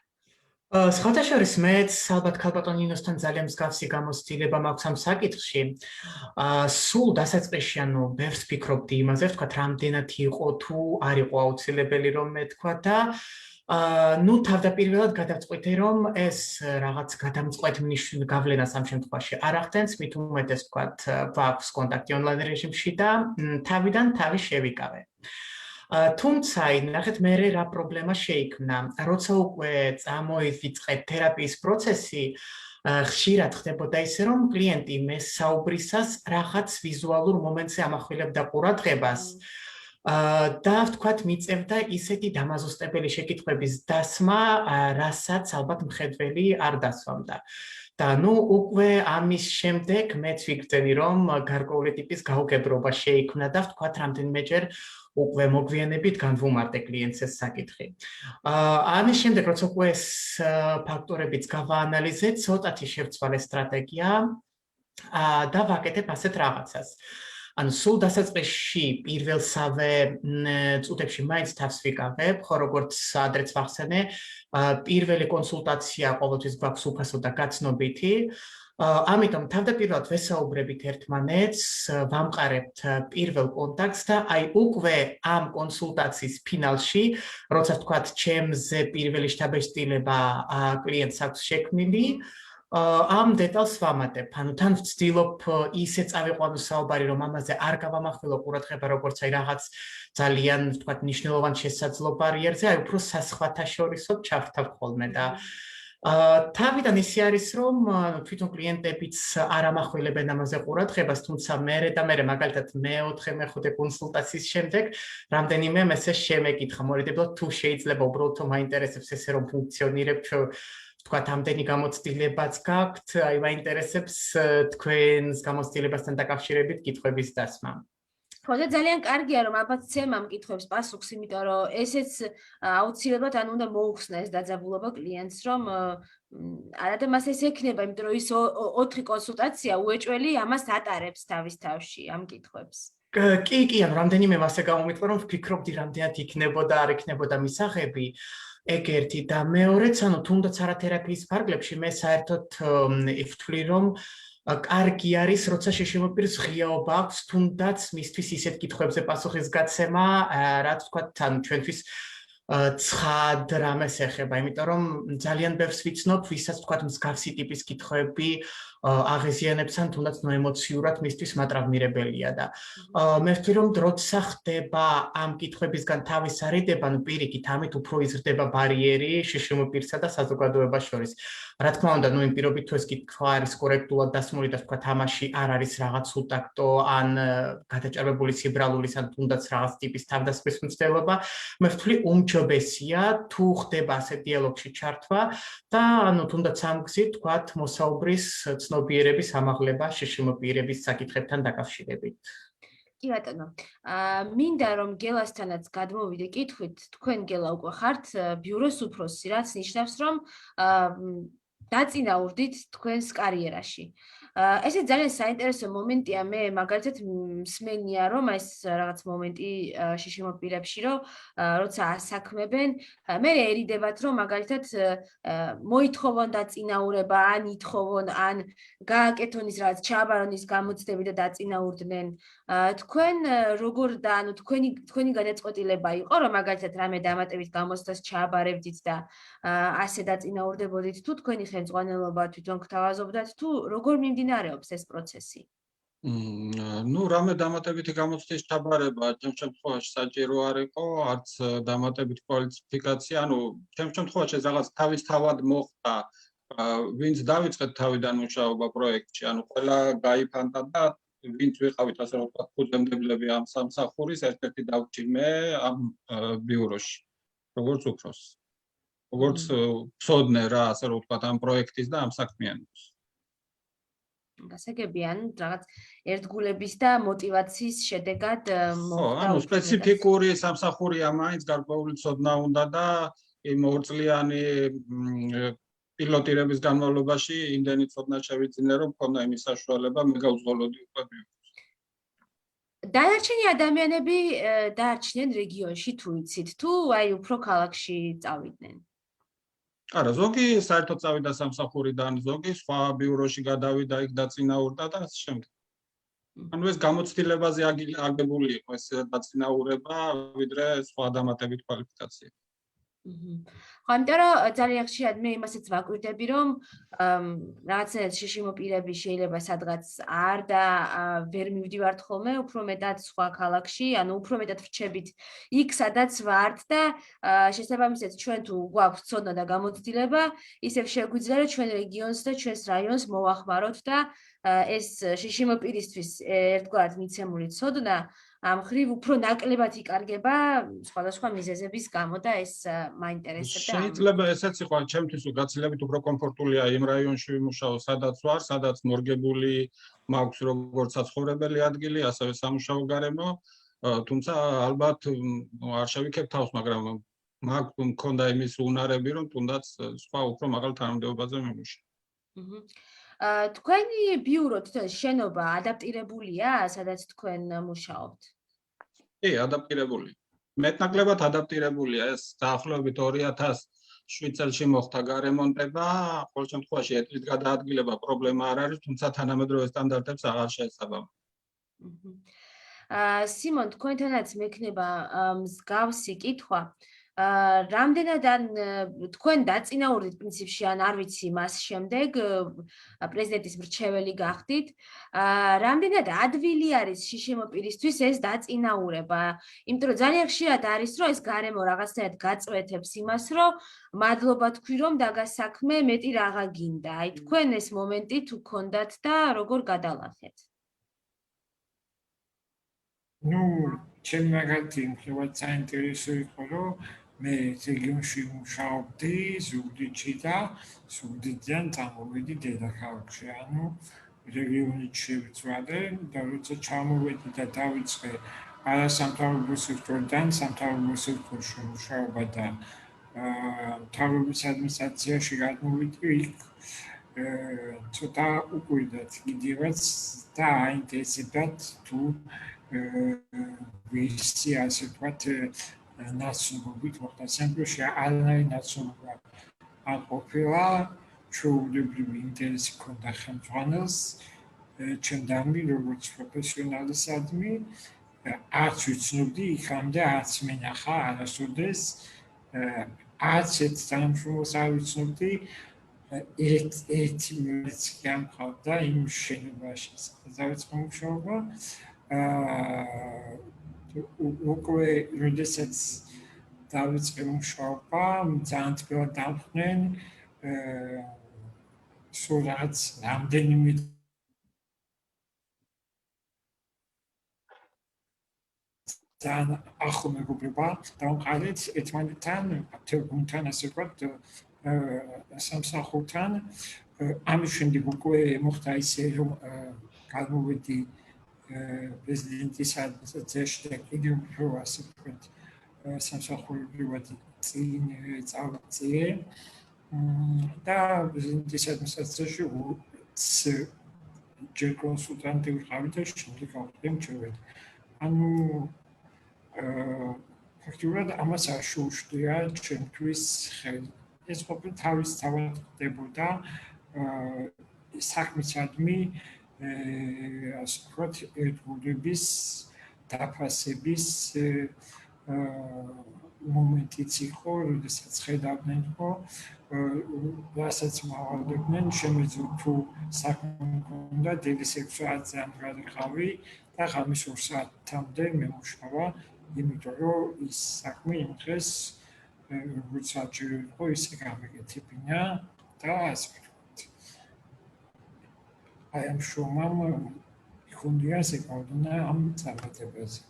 სხვათა შორის მეც ალბათ ქალბატონ ნინოსთან ძალიან მსგავსი გამოცდილება მაქვს ამ საკითხში. სულ დასაწყისში, ანუ ბევრს ფიქრობდი იმაზე, ვთქვათ, რამდენად იყო თუ არ იყო აუცილებელი რომ მეთქვა და ნუ თავდაპირველად გადავწყვიტე, რომ ეს რაღაც გადამწყვეტ გავლენას ამ შემთხვევაში არ ახდენს, მით უმეტეს ვთქვათ, გვაქვს კონტაქტი ონლაინ რეჟიმში და თავიდან თავი შევიკავე. თუმცა ნახეთ მე რა პრობლემა შეიქმნა, როცა უკვე წამოიწყეთ თერაპიის პროცესი, ხშირად ხდებოდა ისე, რომ კლიენტი მე საუბრისას რაღაც ვიზუალურ მომენტზე ამახვილებდა ყურადღებას და ვთქვათ მიწევდა ისეთი დამაზუსტებელი შეკითხვების დასმა, რასაც ალბათ მხედველი არ დასვამდა. და ნუ უკვე ამის შემდეგ მეც ვიგრძენი, რომ გარკვეული ტიპის გაუგებრობა შეიქმნა და ვთქვათ რამდენიმეჯერ უკვე მოგვიანებით განვუმარტე კლიენტს ეს საკითხი. ამის შემდეგ, როცა უკვე ეს ფაქტორებიც გავაანალიზეთ, ცოტათი შევცვალე სტრატეგია და ვაკეთებ ასეთ რაღაცას. ანუ სულ დასაწყისში პირველსავე წუთებში მაინც თავს ვიკავებ, ხო როგორც ადრეც ვახსენე, პირველი კონსულტაცია ყოველთვის გვაქვს უფასო და გაცნობითი. ამიტომ თავდაპირველად ვესაუბრებით ერთმანეთს, ვამყარებთ პირველ კონტაქტს და აი უკვე ამ კონსულტაციის ფინალში, როცა ვთქვათ, ჩემზე პირველი შთაბეჭდილება კლიენტს აქვს შექმნილი, ამ დეტალს ვამატებ. ანუ თან ვცდილობ ისე წავიყვანო საუბარი, რომ ამაზე არ გავამახვილო ყურადღება, როგორც აი რაღაც ძალიან ვთქვათ, მნიშვნელოვან შესაძლო ბარიერზე, აი უფრო საზღვათაშორისო ჩავრთავ ხოლმე და თავიდან ისე არის, რომ თვითონ კლიენტებიც არ ამახვილებენ ამაზე ყურადღებას, თუმცა მერე მაგალითად მეოთხე მეხუთე კონსულტაციის შემდეგ რამდენიმე მესე შემეკითხა მორიდებლად თუ შეიძლება უბრალოდ მაინტერესებს ესე რომ ფუნქციონირებ ვთქვათ, ამდენი გამოცდილებაც გაქვთ, აი მაინტერესებს თქვენს გამოცდილებასთან დაკავშირებით კითხვების დასმა. ხო და ძალიან კარგია რომ ალბათ ცემ ამ კითხვებს პასუხს, იმიტომ რომ ესეც აუცილებლად ან უნდა მოუხსნა ეს დაძაბულობა კლიენტს, რომ არა და მას ეს ექნება, იმიტომ რომ ის 4 კონსულტაცია უეჭველი ამას ატარებს თავის თავში ამ კითხვებს. კი, ანუ რამდენიმე მასე გამომიტყვა, რომ ვფიქრობდი რამდენად იქნებოდა, არ იქნებოდა მისაღები. ეგ ერთი და მეორეც, ანუ თუნდაც არათერაპიის ფარგლებში მე საერთოდ ვთვლი, რომ კარგი არის, როცა შეშემოპირს ღიაობა აქვს, თუნდაც მისთვის ისეთ კითხვებზე პასუხის გაცემა, რაც ვთქვათ, ანუ ჩვენთვის ცხად რამეს ეხება, იმიტომ რომ ძალიან ბევრს ვიცნობ, ვისაც ვთქვათ, მსგავსი ტიპის კითხვები აღეზიანებს ან თუნდაც ემოციურად მისთვის მატრავნირებელია და მე ვთვლი, რომ როცა ხდება ამ კითხვებისგან თავის არიდება, ნუ პირიქით, ამით უფრო იზრდება ბარიერი შეშემოპირსა და საზოგადოებას შორის. რა თქმა უნდა, ნუ იმ პირობით თუ ეს კითხვა არის კორექტულად დასმული და თქვა თამაში არ არის რაღაც უტაქტო ან გადაჭარბებული სიბრალულის ან თუნდაც რაღაც ტიპის თავდასხმის მცდელობა, მე ვთვლი უმჯობესია თუ ხდება ასე დიალოგში ჩართვა და ანუ თუნდაც ამ გზით თქვა მოსაუბრის ცნობიერების ამაღლება შეშემოპირების საკითხებთან დაკავშირებით. კი ბატონო. მინდა რომ გელასთანაც გადმოვიდე კითხვით, თქვენ გელა უკვე ხართ ბიუროს უფროსი, რაც ნიშნავს რომ დაწინაურდით თქვენს კარიერაში. ესე ძალიან საინტერესო მომენტია, მე მაგალითად მსმენია რომ ეს რაღაც მომენტი შეშემოპირებში, რომ როცა ასაქმებენ, მე ერიდებათ რომ მაგალითად მოითხოვონ დაწინაურება, ან ითხოვონ, ან გააკეთონ ის რაღაც ჩააბარონ ის გამოცდები და დაწინაურდნენ. თქვენ როგორ და ანუ თქვენი გადაწყვეტილება იყო, რომ მაგალითად რამე დამატებით გამოცდას ჩააბარებდით და ასე დაწინაურდებოდით, თუ თქვენი ხელმძღვანელობა თვითონ გთავაზობდათ, თუ როგორ მიმდინარეობს ეს პროცესი? ნუ რამე დამატებითი გამოცდის ჩაბარება ჩემ შემთხვევაში საჭირო არ იყო, არც დამატებითი კვალიფიკაცია, ანუ ჩემ შემთხვევაში ეს რაღაც თავისთავად მოხდა, ვინც დავიწყეთ თავიდან მუშაობა პროექტში, ანუ ყველა გაიფანტა და ვინც ვიყავით ასე რომ ვთქვათ ფუძემდებლები ამ სამსახურის, ერთ-ერთი დავჭი მე ამ ბიუროში, როგორც უფროსი. როგორც ვწოდნე რა, ასე რომ ვთქვათ, ამ პროექტის და ამ საქმიანობის. გასაგებია, ანუ რაღაც ერთგულების და мотиваციის შედეგად მოხდა. ანუ სპეციფიკური სამსახურია მაინც გარკვეული ცოდნა უნდა და იმ ორწლიანი პილოტირების განმავლობაში იმდენი ცოდნა შევიძინე, რომ მქონდა იმის საშუალება, მე გავუძღოლოდი უკვე ბიუჯეტს. დანარჩენი ადამიანები დაარჩნენ რეგიონში თუ იცით, თუ აი უფრო ქალაქში წავიდნენ. არა, ზოგი საერთოდ წავიდა სამსახურიდან, ზოგი სხვა ბიუროში გადავიდა, იქ დაწინაურდა და ასე შემდეგ. ანუ ეს გამოცდილებაზე აგებული იყო ეს დაწინაურება, ვიდრე სხვა დამატებით კვალიფიკაცია. ხო, იმიტომ რომ ძალიან ხშირად მე იმასაც ვაკვირდები, რომ რაღაცნაირად შიშიმო პირები შეიძლება სადღაც არ და ვერ მივდივართ ხოლმე, უფრო მეტად სხვა ქალაქში, ანუ უფრო მეტად ვრჩებით იქ, სადაც ვართ და შესაბამისად ჩვენ თუ გვაქვს ცოდნა და გამოცდილება, ისევ შეგვიძლია რომ ჩვენ რეგიონს და ჩვენს რაიონს მოვახმაროთ და ეს შიშიმო პირისთვის ერთგვარად მიცემული ცოდნა ამ ხრივ უფრო ნაკლებად იკარგება სხვადასხვა მიზეზების გამო და ეს მაინტერესებდა. შეიძლება ესეც იყოს, ჩემთვის გაცილებით უფრო კომფორტულია იმ რაიონში ვიმუშაო, სადაც ვარ, სადაც მორგებული მაქვს როგორც საცხოვრებელი ადგილი, ასევე სამუშაო გარემო, თუმცა ალბათ არ შევიქებ თავს, მაგრამ მქონდა იმის უნარები, რომ თუნდაც სხვა უფრო მაღალ თანამდებობაზე ვიმუშაო. თქვენი ბიურო თვითონ შენობა ადაპტირებულია, სადაც თქვენ მუშაობთ? კი, ადაპტირებული. მეტნაკლებად ადაპტირებულია, ეს დაახლოებით 2007 წელში მოხდა გარემონტება, ყოველ შემთხვევაში ეტლით გადაადგილება პრობლემა არ არის, თუმცა თანამედროვე სტანდარტებს აღარ შეესაბამება. სიმონ, თქვენთანაც მექნება მსგავსი კითხვა. რამდენად თქვენ დაწინაურდით პრინციპში ან არ ვიცი მას შემდეგ პრეზიდენტის მრჩეველი გახდით, რამდენად ადვილი არის შიშიმო პირისთვის ეს დაწინაურება, იმიტომ რომ ძალიან ხშირად არის რომ ეს გარემო რაღაცნაირად გაწყვეტებს იმას, რომ მადლობა თქვი რომ დაგასაქმე, მეტი რაღა გინდა. აი თქვენ ეს მომენტი თუ გქონდათ და როგორ გადალახეთ? ნუ ჩემი მაგალითი მხრივად საინტერესო იყო, რომ მე რეგიონში მუშაობდი, ზუგდიდში და ზუგდიდიდან წამოვედი დედაქალაქში. ანუ რეგიონით შევიცვალე და როცა ჩამოვედი და დავიწყე არასამთავრობო სექტორიდან სამთავრობო სექტორში მუშაობა და მთავრობის ადმინისტრაციაში გადმოვიდი, იქ ცოტა უკვირდათ კიდევაც და აინტერესებდათ თუ ვისი ასე ვთქვათ ნაცნობობით მოხდა სექტორში არანაირი ნაცნობა არ ყოფილა, ჩვეულებრივი ინტერესი ჰქონდა ხელმძღვანელს, ჩემდამი როგორც პროფესიონალისადმი, არც ვიცნობდი იქამდე, არც მენახა არასოდეს, არც ერთ თანამშრომელს არ ვიცნობდი, ერთი მეც გამყავდა იმ შენობაში, სადაც დავიწყე მუშაობა. უკვე როდესაც დავიწყე მუშაობა, ძალიან თბილად დავხდნენ, სულ რაღაც რამდენიმე ძალიან ახლო მეგობრობა დავყარეთ ერთმანეთთან, მთელ გუნდთან, ასე ვთქვათ, სამსახურთან. ამის შემდეგ უკვე მოხდა ისე, რომ გადმოვედი პრეზიდენტის ადმინისტრაციაში და კიდევ უფრო ასე ვთქვათ, სამსახურებრივად წინ წავწიე და პრეზიდენტის ადმინისტრაციაში ჯერ კონსულტანტი ვიყავი და შემდეგ გავხდი მრჩეველი. ანუ ფაქტობრივად ამას არ შეუშვია ჩემთვის ხელი. ეს ყოფილი თავისთავად ხდებოდა საქმისადმი ასე ვთქვათ, ერთგულების დაფასების მომენტიც იყო, როდესაც ხედავდნენ, რომ რასაც მავალდებდნენ, შემეძლო თუ საქმე მქონდა, დილის 6 საათზე ამ გადაყავი და ღამის 2 საათამდე მემუშავა, იმიტომ რომ ის საქმე იმ დღეს როგორც საჭირო იყო, ისე გამეკეთებინა და ასე ვთქვათ. აი ამ შრომამ იქონია ზეგავლენა ამ წარმატებაზე.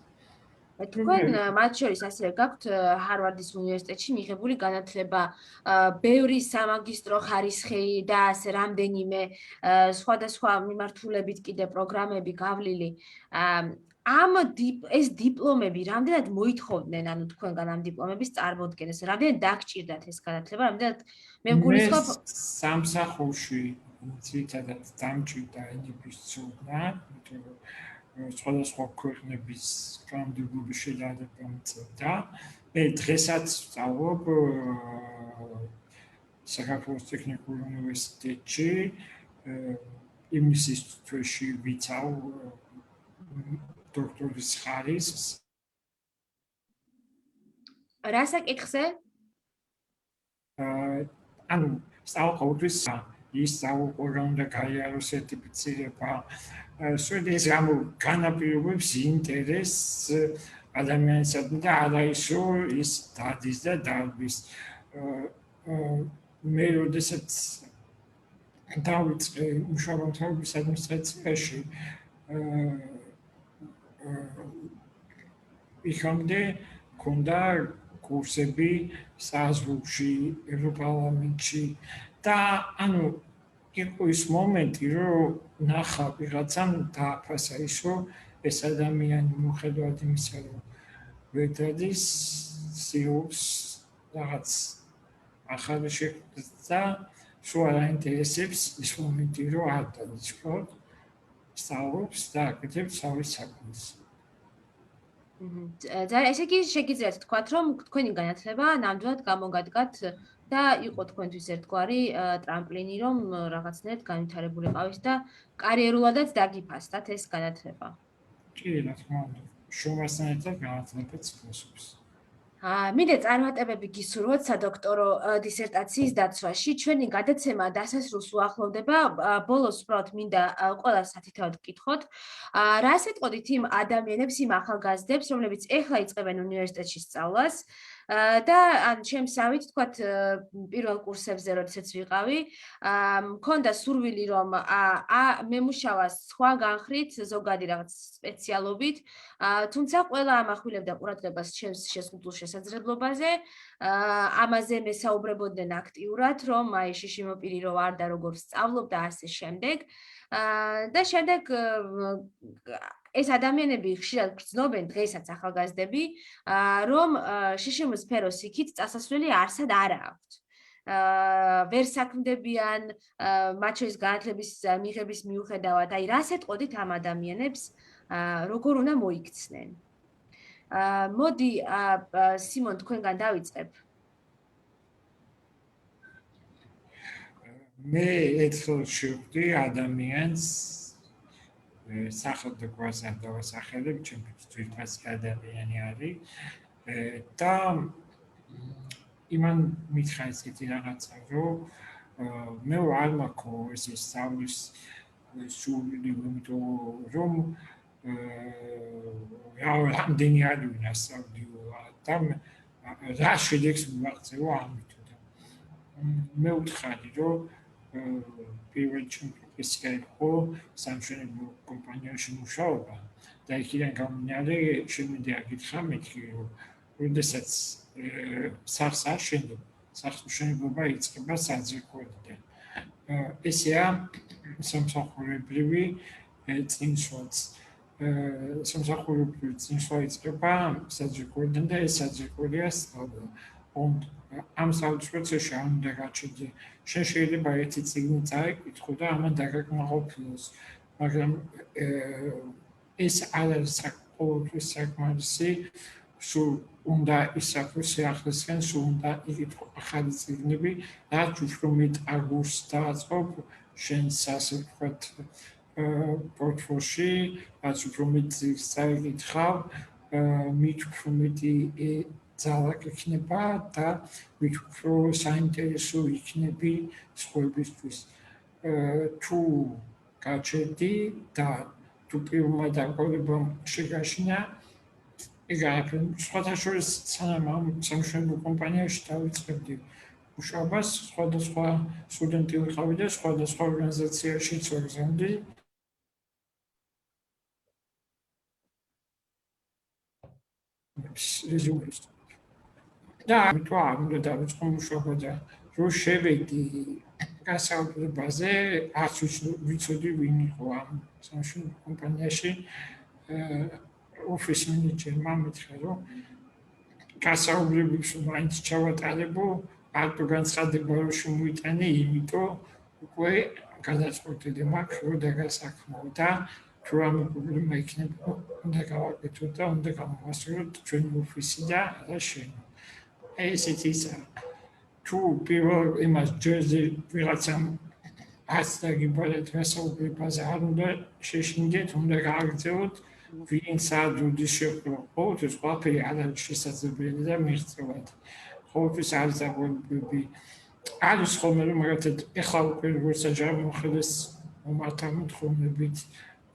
თქვენ მათ შორის ასევე გაქვთ ჰარვარდის უნივერსიტეტში მიღებული განათლება, ბევრი სამაგისტრო ხარისხი და ასე რამდენიმე სხვადასხვა მიმართულებით კიდე პროგრამები გავლილი. ეს დიპლომები რამდენად მოითხოვდნენ, ანუ თქვენგან ამ დიპლომების წარმოდგენას, რამდენად დაგჭირდათ ეს განათლება, რამდენად მე მგულისხმობ სამსახურში ძირითადად დამჭირდა ენების ცოდნა, იმიტომ რომ სხვადასხვა ქვეყნების კანონმდებლობის შედარება მიწევდა. მე დღესაც ვსწავლობ საქართველოს ტექნიკურ უნივერსიტეტში, იმის ინსტიტუტში ვიცავ დოქტორის ხარისხს. რა საკითხზე? ანუ სწავლობთ ის სწავლობა უნდა გაიაროს სერტიფიცირება. ეს განაპირობებს ინტერესს ადამიანისადმი და არა ის რომ ის დადის და დარბის. მე როდესაც დავიწყე მუშაობა მთავრობის ადმინისტრაციაში, იქამდე მქონდა კურსები საზღვრებში, ევროპარლამენტში და ანუ იყო ის მომენტი, რომ ნახა ვიღაცამ დააფასა ის, რომ ეს ადამიანი მიუხედავად იმისა, რომ ვერ დადის, სიობს რაღაც ახალი შექმნას და სულ არ აინტერესებს ის მომენტი, რომ არ დადის, ხო? სწავლობს და აკეთებს თავის საქმეს. ესე იგი შეგიძლიათ თქვათ, რომ თქვენი განათლება ნამდვილად გამოგადგათ და იყო თქვენთვის ერთგვარი ტრამპლინი, რომ რაღაცნაირად განვითარებულიყავით და კარიერულადაც დაგიფასდათ ეს განათლება. კი, რა თქმა უნდა, შრომასთან ერთად განათლებაც ფლოსობს. მინდა წარმატებები გისურვოთ სადოქტორო დისერტაციის დაცვაში. ჩვენი გადაცემა დასასრულს უახლოვდება. ბოლოს უბრალოდ მინდა ყველას სათითაოდ გკითხოთ. რას ეტყოდით იმ ადამიანებს, იმ ახალგაზრდებს, რომლებიც ეხლა იწყებენ უნივერსიტეტში სწავლას და ან შემსავით, თქვათ, პირველ კურსებზე, როდესაც ვიყავი, მქონდა სურვილი, რომ მემუშავა სხვა განხრით, ზოგადი რაღაც სპეციალობით, თუმცა ყველა ამახვილებდა ყურადღებას ჩემს შეზღუდულ შესაძლებლობაზე, ამაზე მესაუბრებოდნენ აქტიურად, რომ აი შიშიმოპირი რო არ და როგორ სწავლობ და ასე შემდეგ. და შემდეგ ეს ადამიანები ხშირად გრძნობენ დღესაც ახალგაზრდები, რომ შიშიმ სფეროს იქით წასასვლელი არსად არ აქვთ. ვერ საქმდებიან მათ შორის განათლების მიღების მიუხედავად, აი რას ეტყოდით ამ ადამიანებს, როგორ უნდა მოიქცნენ. მოდი სიმონ თქვენგან დავიწყებ. მე ერთხელ შევხვდი ადამიანს სახელმწიფო გვარს არ დავასახელებ, ჩემთვის ძვირფასი ადამიანი არის და იმან მითხრა ესეთი რაღაცა, რომ მე არ მაქვს ეს სწავლის სურვილი, იმიტომ რომ რამდენი არის ვინასწავლიო და რა შედეგს მივაღწევო ამით. მე ვთხარი, რომ პირველ ჩემ პროფესია იყო სამშენებლო კომპანიაში მუშაობა და იქიდან გამომდინარე შემიძლია გითხრა მეთქი, რომ როდესაც სახლს აშენებ, სახლმშენებლობა იწყება საძირკველიდან. ესეა სამსახურებრივი წინსვლაც. სამსახურებრივი წინსვლა იწყება საძირკველიდან და ეს საძირკველია სწავლა. ამ სწავლის პროცესში არ უნდა გაჩერდე. შენ შეიძლება ერთი წიგნი წაიკითხო და ამან დაგაკმაყოფილოს, მაგრამ ეს არ არის ყოველთვის საკმარისი, სულ უნდა ისახოს სიახლესკენ, სულ უნდა იკითხო ახალი წიგნები, რაც უფრო მეტ აგურს დააწყობ შენს ასე ვთქვათ პორტფოლში, რაც უფრო მეტ წიგნს წაიკითხავ, მით უფრო მეტი ძალა იქნება და მით უფრო საინტერესო იქნები სხვებისთვის. თუ გაჩერდი და თუ პირველმა დაკვირვებამ შეგაშინა, ეგ არაფერი. სხვათა შორის სანამ ამ სამშენებლო კომპანიაში დავიწყებდი მუშაობას, სხვადასხვა სტუდენტი ვიყავი და სხვადასხვა ორგანიზაციაშიც ვაგზავნდი. რეზუმეს და ამიტომ არ უნდა დავიწყო მუშაობა და რო შევედი გასაუბრებაზე, არც ვიცოდი ვინ იყო ამ სამშენებლო კომპანიაში. ოფის მენეჯერმა მითხრა, რომ გასაუბრებლებს მაინც ჩავატარებო, არტო განცხადება რომ შემოიტანე, იმიტომ უკვე გადაწყვეტილი მაქვს, რომ დაგასაქმო და თუ რამე პრობლემა იქნება, უნდა გავაკეთოთ და უნდა გამოვასწოროთ ჩვენი ოფისი და რა შენ. ესეც ისა. თუ პირველ იმას ჯერზე ვიღაცამ არც დაგიბალეთ გასაუბრებაზე არ უნდა შეშინდეთ, უნდა გააგრძელოთ ვინც აძუდის შეყო. ყოველთვის ყველაფერი არ არის შესაძლებელი და მიღწევად. ყოველთვის არის დაგვირგვები. არის ხოლმე რომ მაგათად ეხლა უკვე როგორც საჯარო მოხდეს მომართა მოთხოვნებით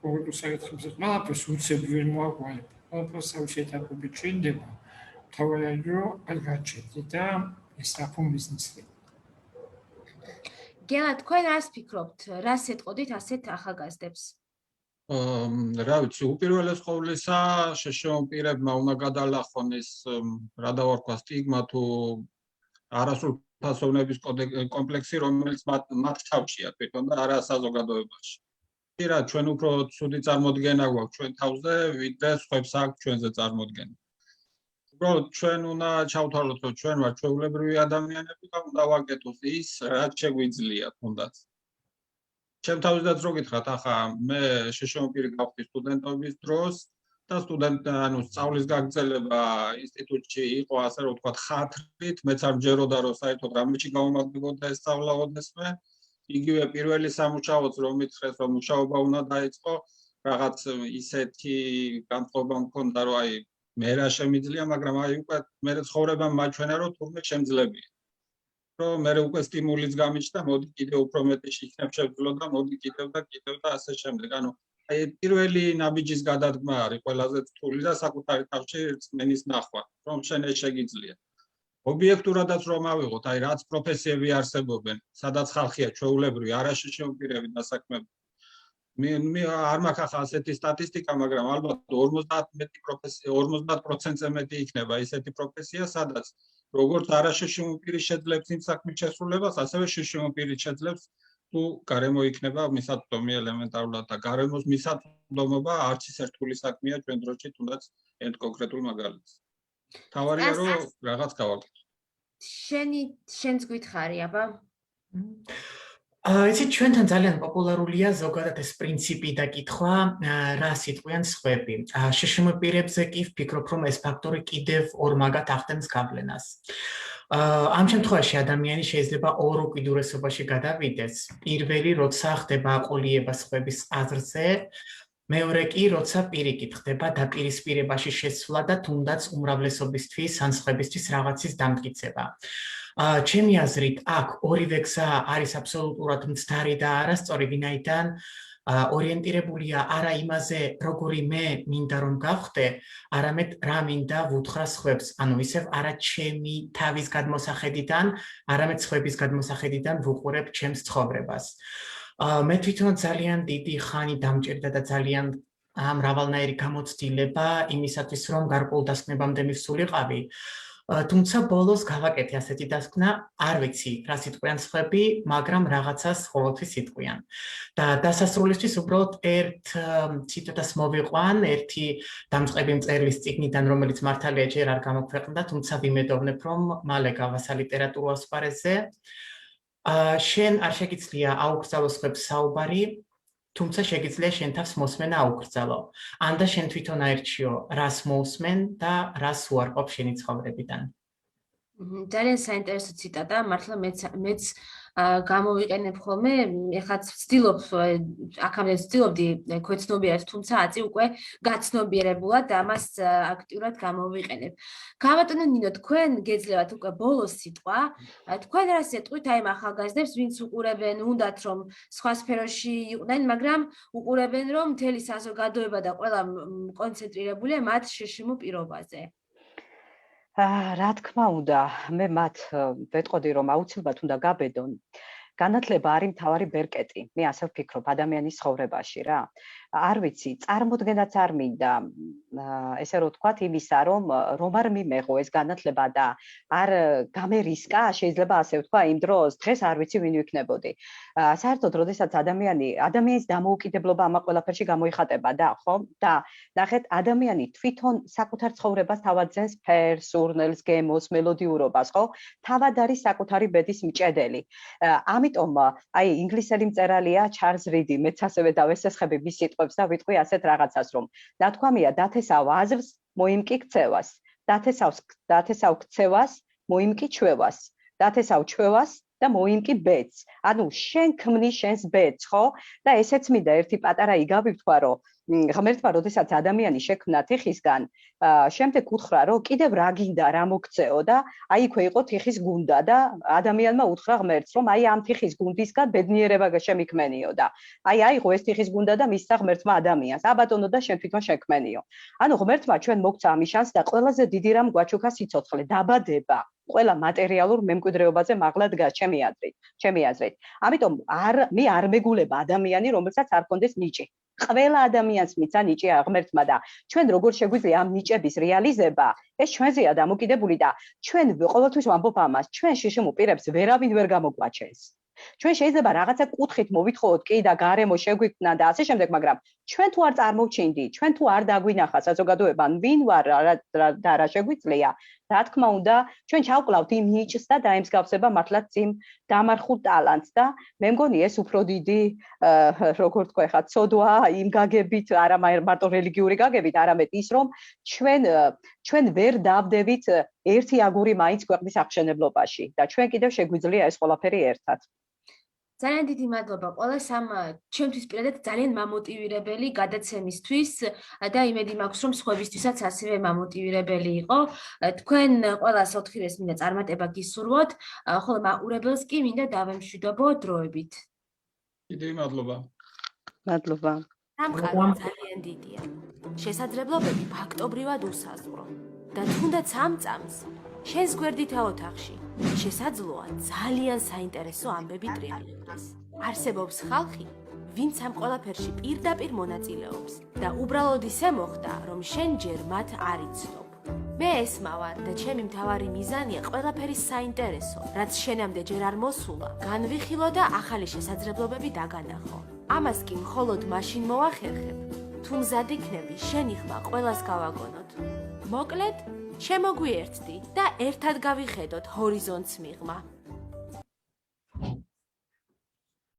ყოველ საკითხებზე ყველაფერს უცებ ვერ მოაგვარებ. ყველაფერს თავისი ეტაპებით შენდება. თავად რომ არ გაჩერდეთ და ეს საფონ ბიზნესი. გელა, თქვენ რას ფიქრობთ? რას ეტყოდით ასეთ ახალგაზრდებს? რა ვიცი, უპირველეს ყოვლისა შშმ პირებმა უნდა გადალახონ ეს რა დავარქვა სტიგმა თუ არასრულფასოვნების კომპლექსი, რომელიც მათ თავშია თვითონ და არა საზოგადოებაში. რა ჩვენ უფრო ცუდი წარმოდგენა გვაქვს ჩვენ თავზე, ვიდრე სხვებს აქვს ჩვენზე წარმოდგენა. უბრალოდ ჩვენ უნდა ჩავთვალოთ, რომ ჩვენ ვართ ჩვეულებრივი ადამიანები და უნდა ვაკეთოთ ის, რაც შეგვიძლია თუნდაც. ჩემ თავისდაც რო გითხრათ, ახლა მე შშმ პირი გავხდი სტუდენტობის დროს და სწავლის გაგრძელება ინსტიტუტში იყო ასე რომ ვთქვათ ხათრით, მეც არ მჯეროდა რომ საერთოდ რამეში გავუმაგდებოდა ეს სწავლა ოდესმე. იგივე პირველი სამუშაოც რომ მითხრეს რომ მუშაობა უნდა დაიწყო, რაღაც ისეთი განწყობა მქონდა რომ აი მე რა შემიძლია, მაგრამ აი უკვე მე ცხოვრება მაჩვენა რომ თურმე შემძლებია. რომ მე უკვე სტიმულიც გამიჩნდა, მოდი კიდევ უფრო მეტი იქნებ შევძლო და მოდი კიდევ და ასე შემდეგ. ანუ აი პირველი ნაბიჯის გადადგმა არის ყველაზე რთული და საკუთარი თავში რწმენის ნახვა, რომ შენ ეს შეგიძლია. ობიექტურადაც რომ ავიღოთ, აი რაც პროფესიები არსებობენ, სადაც ხალხია ჩვეულებრივი, არაშშმ პირები დასაქმებული. მე არ მაქვს ახლა ასეთი სტატისტიკა, მაგრამ ალბათ 50%-ზე მეტი იქნება ისეთი პროფესია, სადაც როგორც არაშშმ პირი შეძლებს იმ საქმის შესრულებას, ასევე შშმ პირი შეძლებს თუ გარემო იქნება მისაწვდომი ელემენტარულად და გარემოს მისაწვდომობა არც ის რთული საქმეა ჩვენ დროში, თუნდაც ერთ კონკრეტულ მაგალითს. თავარია რომ რაღაც გავაკეთო. შენც გითხარი, აბა? იცით, ჩვენთან ძალიან პოპულარულია ზოგადად ეს პრინციპი და კითხვა, რას იტყვიან სხვები. შშმ პირებზე კი ვფიქრობ, რომ ეს ფაქტორი კიდევ ორმაგად ახდენს გავლენას. ამ შემთხვევაში ადამიანი შეიძლება ორ უკიდურესობაში გადავიდეს. პირველი, როცა ხდება აყოლიება სხვების აზრზე, მეორე კი, როცა პირიქით ხდება დაპირისპირებაში შესვლა და თუნდაც უმრავლესობისთვის ან სხვებისთვის რაღაცის დამტკიცება. ჩემი აზრით, აქ ორივე გზა არის აბსოლუტურად მცდარი და არასწორი, ვინაიდან ორიენტირებულია არა იმაზე, როგორი მე მინდა რომ გავხდე, არამედ რა მინდა ვუთხრა სხვებს, ანუ ისევ არა ჩემი თავის გადმოსახედიდან, არამედ სხვების გადმოსახედიდან ვუყურებ ჩემს ცხოვრებას. მე თვითონ ძალიან დიდი ხანი დამჭირდა და ძალიან მრავალნაირი გამოცდილება იმისათვის, რომ გარკვეულ დასკვნებამდე მივსულიყავი. თუმცა ბოლოს გავაკეთე ასეთი დასკვნა, არ ვიცი, რას იტყვიან სხვები, მაგრამ რაღაცას ყოველთვის იტყვიან. და დასასრულისთვის უბრალოდ ერთ ციტატას მოვიყვან, ერთი დამწყები მწერლის წიგნიდან, რომელიც მართალია ჯერ არ გამოქვეყნდა, თუმცა ვიმედოვნებ, რომ მალე გავასა ლიტერატურულ ასპარეზზე. შენ არ შეგიძლია აუკრძალო სხვებს საუბარი, თუმცა შეგიძლია შენ თავს მოსმენა აუკრძალო. ან და შენ თვითონ აერჩიო, რას მოусმენ და რას უარყოფ შენი ცხოვრებიდან. ძალიან საინტერესო ციტატა, მართლა მეც გამოვიყენებ ხოლმე, ეხლა ვცდილობ, აქამდე ვცდილობდი ქვეცნობიერად, თუმცა აწი უკვე გაცნობიერებულად და ამას აქტიურად გამოვიყენებ. გავატონე ნინო, თქვენ გეძლევათ უკვე ბოლოს სიტყვა, თქვენ რას ეტყვით აი ამ ახალგაზრდებს, ვინც უყურებენ, უნდათ რომ სხვა სფეროში იყვნენ, მაგრამ უყურებენ რომ მთელი საზოგადოება და ყველა კონცენტრირებულია მათ შშმ პირობაზე. რა თქმა უნდა, მე მათ ვეტყოდი რომ აუცილებლად უნდა გაბედონ. განათლება არის მთავარი ბერკეტი. მე ასე ვფიქრობ ადამიანის ცხოვრებაში რა. არ ვიცი, წარმოდგენაც არ მინდა ესე რომ ვთქვათ იმისა, რომ არ მიმეღო ეს განათლება და არ გამერისკა, შეიძლება ასე ვთქვა იმ დროს, დღეს არ ვიცი ვინ ვიქნებოდი. საერთოდ, როდესაც ადამიანის დამოუკიდებლობა ამ ყველაფერში გამოიხატება და ხო? და ნახეთ, ადამიანი თვითონ საკუთარ ცხოვრებას თავად ძენს ფერს, სურნელს, გემოს, მელოდიურობას, ხო? თავად არის საკუთარი ბედის მჭედელი. ამიტომ აი ინგლისელი მწერალია ჩარლზ რიდი, მეც ასევე დავესესხები მის სიტყვებს და ვიტყვი ასეთ რაღაცას, რომ ნათქვამია დათესავ აზრს, მოიმკი ქცევას, დათესავ ქცევას, მოიმკი ჩვევას, დათესავ ჩვევას და მოიმკი ბედს. ანუ შენ ქმნის შენს ბედს, ხო? და ესეც მინდა ერთი პატარა იგავი ვთქვა, რომ ღმერთმა როდესაც ადამიანი შექმნა თიხისგან, შემდეგ უთხრა, რომ კიდევ რა გინდა, რა მოგცეო და აი იქვე იყო თიხის გუნდა და ადამიანმა უთხრა ღმერთს, რომ აი ამ თიხის გუნდისგან ბედნიერება შემიქმენიო და აი აიღო ეს თიხის გუნდა და მისცა ღმერთმა ადამიანს. აბატონო და შენ თვითონ შექმენიო. ანუ ღმერთმა ჩვენ მოგცა ამის შანსს და ყველაზე დიდი რამ გვაჩუქა სიცოცხლე, დაბადება. ყველა მატერიალურ მემკვიდრეობაზე მაღლა დგას ჩემი აზრით. ამიტომ მე არ მეგულება ადამიანი, რომელსაც არ ქონდეს ნიჭი. ყველა ადამიანს მიცა ნიჭი ღმერთმა და ჩვენ როგორ შეგვიძლია ამ ნიჭების რეალიზება, ეს ჩვენზეა დამოკიდებული და ჩვენ ყოველთვის ვამბობ ამას, ჩვენ შიშიმ უპირებს ვერავინ ვერ გამოგვაჩენს. ჩვენ შეიძლება რაღაცა კუთხით მოვითხოვოთ კი და გარემო შეგვიქმნა და ასე შემდეგ, მაგრამ ჩვენ თუ არ წარმოვჩინდით, ჩვენ თუ არ დაგვინახა საზოგადოებამ ვინ ვარ და რა შეგვიძლია, რა თქმა უნდა, ჩვენ ჩავკლავთ იმ ნიჭს და დაემსგავსება მართლაც იმ დამარხულ ტალანტს და მე მგონი ეს უფრო დიდი როგორ თქვა ხა ცოდვა იმ გაგებით, არა მარტო რელიგიური გაგებით, არამედ ის რომ ჩვენ ვერ დავდებით ერთი აგური მაინც ქვეყნის აღშენებლობაში და ჩვენ კიდევ შეგვიძლია ეს ყველაფერი ერთად. ძალიან დიდი მადლობა ყველას ამ ჩემთვის პირადად ძალიან მამოტივირებელი გადაცემისთვის და იმედი მაქვს რომ სხვებისთვისაც ასევე მამოტივირებელი იყო. თქვენ ყველას ოთხივეს მინდა წარმატება გისურვოთ, ხოლო მაყურებელს კი მინდა დავემშვიდობო დროებით. დიდი მადლობა. მადლობა. სამყარო ძალიან დიდია. შესაძლებლობები ფაქტობრივად უსაზღვრო და თუნდაც ამ წამს შენს გვერდითა ოთახში შესაძლოა ძალიან საინტერესო ამბები ტრიალებდეს. არსებობს ხალხი, ვინც ამ ყველაფერში პირდაპირ მონაწილეობს და უბრალოდ ისე მოხდა, რომ შენ ჯერ მათ არ იცნობ. მე ესმავარ და ჩემი მთავარი მიზანია ყველაფერის საინტერესო, რაც შენამდე ჯერ არ მოსულა, განვიხილო და ახალი შესაძლებლობები დაგანახო. ამას კი მხოლოდ მაშინ მოვახერხებ, თუ მზად იქნები შენი ხმა ყველას გავაგონოთ. მოკლედ, შემოგვიერთდი და ერთად გავიხედოთ ჰორიზონტს მიღმა.